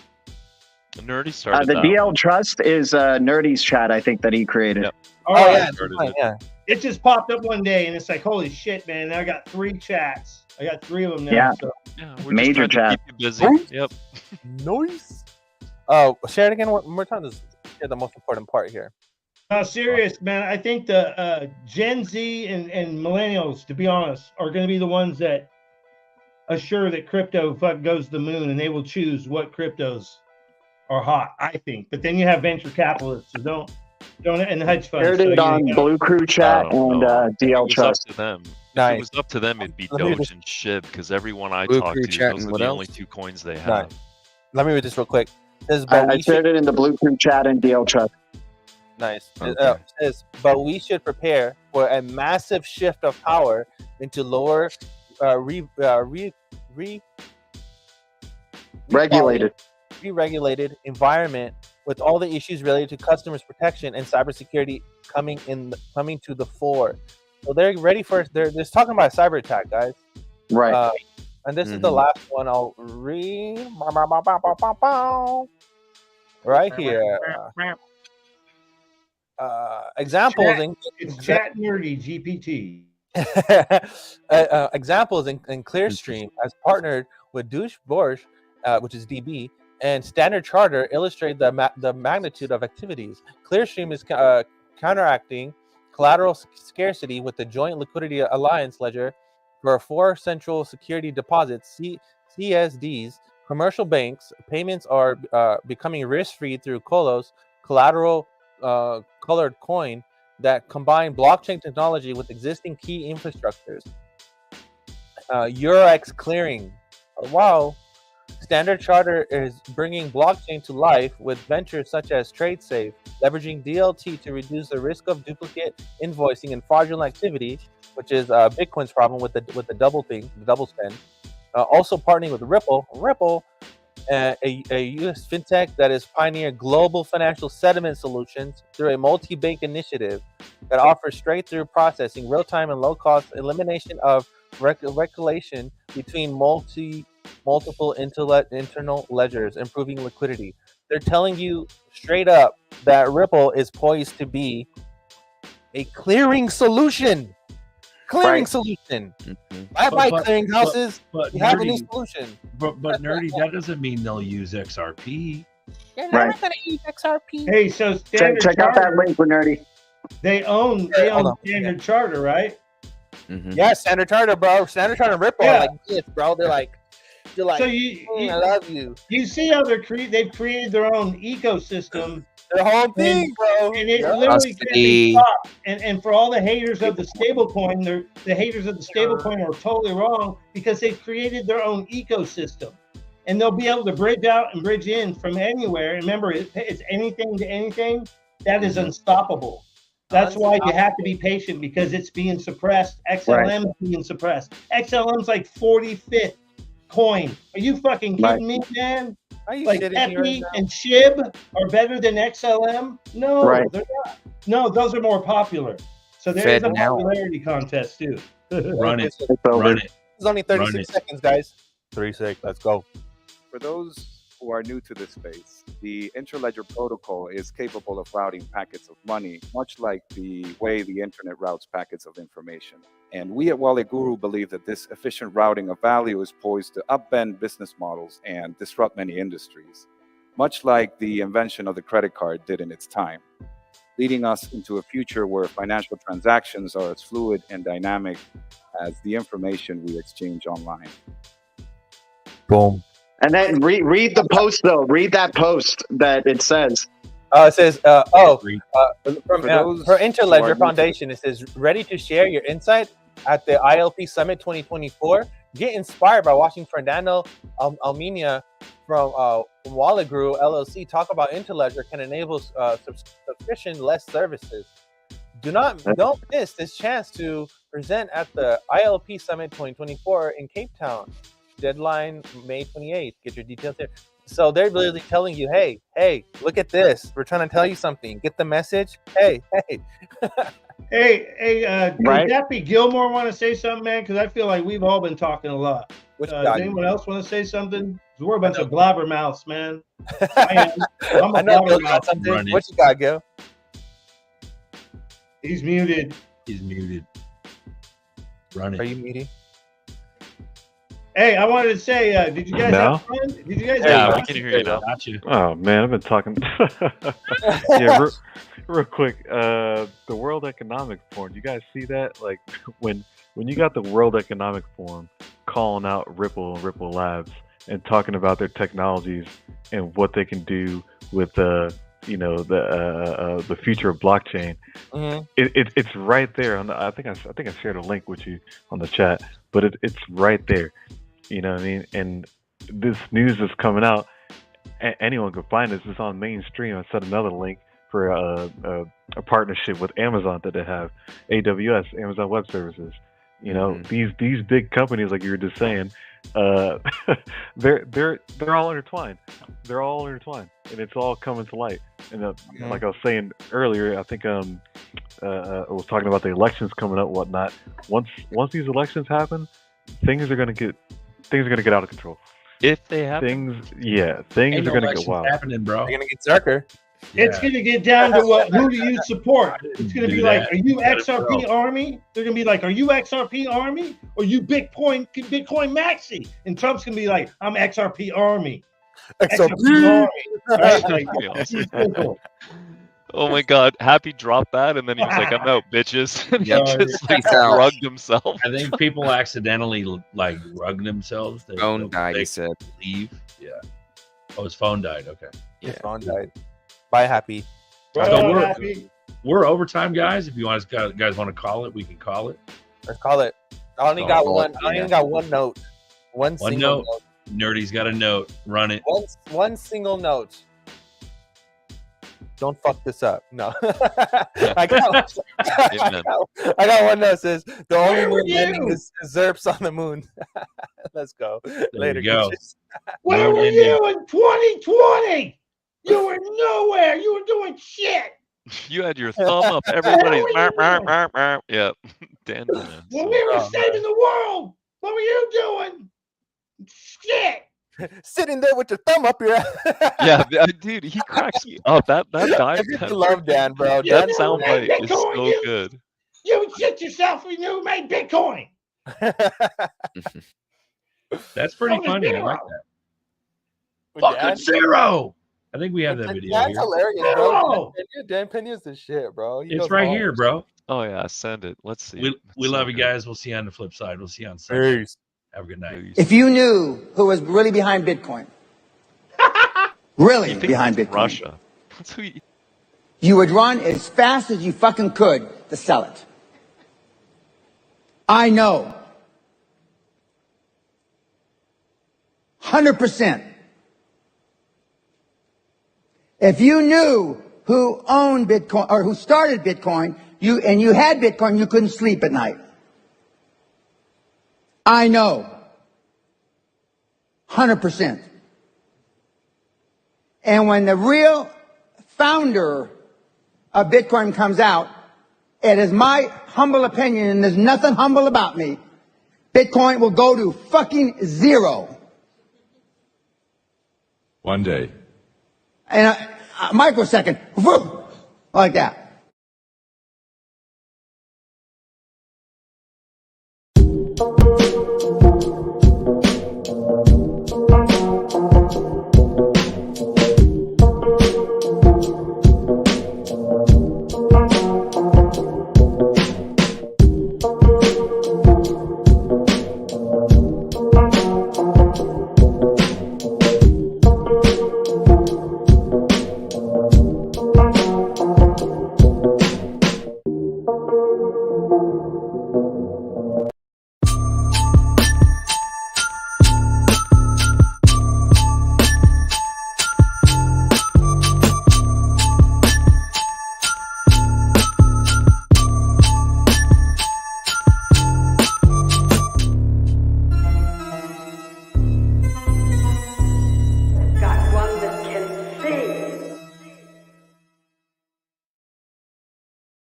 Nerdy started the that DL one. Trust is Nerdy's chat. I think that he created. Yep. Oh yeah, yeah. It just popped up one day, and it's like, holy shit, man! I got 3 chats. I got 3 of them now. Yeah. So. Yeah, we're Major just trying chat. to keep you busy. Yep. Nice. Oh, share it again one more time. This is the most important part here. No, serious, man. I think the Gen Z and millennials, to be honest, are going to be the ones that assure that crypto goes to the moon, and they will choose what cryptos are hot, I think. But then you have venture capitalists who don't and hedge funds. Shared it on Blue Crew chat and DL Trust. Up to them. Nice. If it was up to them, it'd be Let me Doge just- and SHIB, because everyone I Blue talk Crew to, chat those and are what the else? only 2 coins they have. Nice. Let me read this real quick. It says, I shared it in the Blue Crew chat and DL Trust. Nice. Okay. It says, but we should prepare for a massive shift of power into lower regulated environment, with all the issues related to customers protection and cybersecurity coming to the fore. So they're ready for they're talking about a cyber attack, guys. Right. And this is the last one I'll read. Right here. Examples It's chat nerdy GPT. examples in Clearstream has partnered with Deutsche Börse, which is DB, and Standard Charter illustrate the magnitude of activities. Clearstream is counteracting collateral scarcity with the Joint Liquidity Alliance ledger for 4 central security deposits, CSDs. Commercial banks payments are becoming risk-free through colos, collateral colored coin, that combine blockchain technology with existing key infrastructures. Eurex clearing. Wow. Standard Charter is bringing blockchain to life with ventures such as TradeSafe, leveraging DLT to reduce the risk of duplicate invoicing and fraudulent activity, which is Bitcoin's problem with the double spend. Also partnering with Ripple, a U.S. fintech that has pioneered global financial settlement solutions through a multi-bank initiative that offers straight-through processing, real-time and low-cost elimination of reconciliation between multiple internal ledgers, improving liquidity. They're telling you straight up that Ripple is poised to be a clearing solution. Solution. I buy clearing houses. But you have a nerdy, new solution. But nerdy, that doesn't mean they'll use XRP. They're not going to use XRP. Hey, so Standard Check out that Charter, link for Nerdy. they own Hold on. Standard Charter, right? Yeah, Standard Charter, bro. Standard Charter and Ripple are like this, bro. They're like, So I love you. You see how they've created their own ecosystem. Their whole thing, bro. And it literally can't be stopped. And for all the haters of the stablecoin, the haters of the stablecoin are totally wrong, because they've created their own ecosystem. And they'll be able to bridge out and bridge in from anywhere. And remember, it's anything to anything. That is unstoppable. That's why you have to be patient, because it's being suppressed. XLM is being suppressed. XLM's like 45th coin. Are you fucking kidding me, man? Like Epi and SHIB are better than XLM? No, they're not. No, those are more popular. So there's a popularity contest too. Run it. It's only 36 seconds, guys. 3 seconds. Let's go. For those who are new to this space, the Interledger protocol is capable of routing packets of money, much like the way the internet routes packets of information. And we at Wallet Guru believe that this efficient routing of value is poised to upend business models and disrupt many industries, much like the invention of the credit card did in its time, leading us into a future where financial transactions are as fluid and dynamic as the information we exchange online. Boom. And then read the post, though. Read that post that it says. It says, for those Interledger who are Foundation, it says, ready to share your insight at the ILP Summit 2024. Get inspired by watching Fernando Almenia from Wallet Group LLC talk about Interledger can enable subscription-less services. Don't miss this chance to present at the ILP Summit 2024 in Cape Town. Deadline May 28th. Get your details here. So they're literally telling you, hey, look at this. We're trying to tell you something. Get the message. Hey. Hey, Right. does Daffy Gilmore want to say something, man? Because I feel like we've all been talking a lot. Does anyone else want to say something? We're a bunch of blabbermouths, man. I am. I'm a blabbermouth. What you got, Gil? He's muted. He's muted. Run it. Are you muted? Hey, I wanted to say, did you guys have fun? Did you guys have fun? We can hear you now. Got you. Oh man, I've been talking. Yeah, real quick. The World Economic Forum. You guys see that? Like when you got the World Economic Forum calling out Ripple and Ripple Labs and talking about their technologies and what they can do with the future of blockchain. Mm-hmm. It's right there on the. I think I shared a link with you on the chat, but it's right there. You know what I mean? And this news is coming out. Anyone can find this. It's on mainstream. I set another link for a partnership with Amazon that they have, AWS, Amazon Web Services. You know, these big companies, like you were just saying, they're all intertwined. They're all intertwined, and it's all coming to light. And like I was saying earlier, I think I was talking about the elections coming up, whatnot. Once these elections happen, things are gonna get out of control. If they happen, things are gonna get wild. Happening, bro. They're gonna get darker. It's going to get down to who do you support? It's going to be like, are you XRP Army? They're going to be like, are you XRP Army? Or you Bitcoin Maxi? And Trump's going to be like, I'm XRP Army. XRP Army. Right? Like, oh my God, Happy dropped that, and then he was like, I'm out, bitches. And he just like Peace out. rugged himself. I think people accidentally like rugged themselves. Phone died, he said. Leave. Yeah. Oh, his phone died. Okay. His phone died. Bye, Happy. So we're overtime, guys. If you guys want to call it, we can call it. Let's call it. I only got one. I only got one note. One single note. Nerdy's got a note. Run it. One single note. Don't fuck this up. No. I got one that says the only moon landing is ZRPs on the moon. Let's go. Later. You go. Where were you in 2020? You were nowhere. You were doing shit. You had your thumb up. Everybody's yeah. Dan. When we were saving the world, what were you doing? Shit. Sitting there with your thumb up your ass. Yeah, dude, he cracks me up. That guy. I love Dan, bro. That soundbite is so good. You shit yourself when you made Bitcoin. That's pretty funny. I like that. Fucking zero. I think we have that video. That's here. hilarious, bro. Dan Pena's the shit, bro. It's right here, bro. Oh yeah, send it. Let's see. We love you guys. We'll see you on the flip side. We'll see you on Sunday. Peace. Have a good night. If you knew who was really behind Bitcoin, really behind Bitcoin, Russia. That's who you would run as fast as you fucking could to sell it. I know. 100%. If you knew who owned Bitcoin or who started Bitcoin, and you had Bitcoin, you couldn't sleep at night. I know. 100%. And when the real founder of Bitcoin comes out, it is my humble opinion, and there's nothing humble about me, Bitcoin will go to fucking zero. One day. And a microsecond, whoop, like that.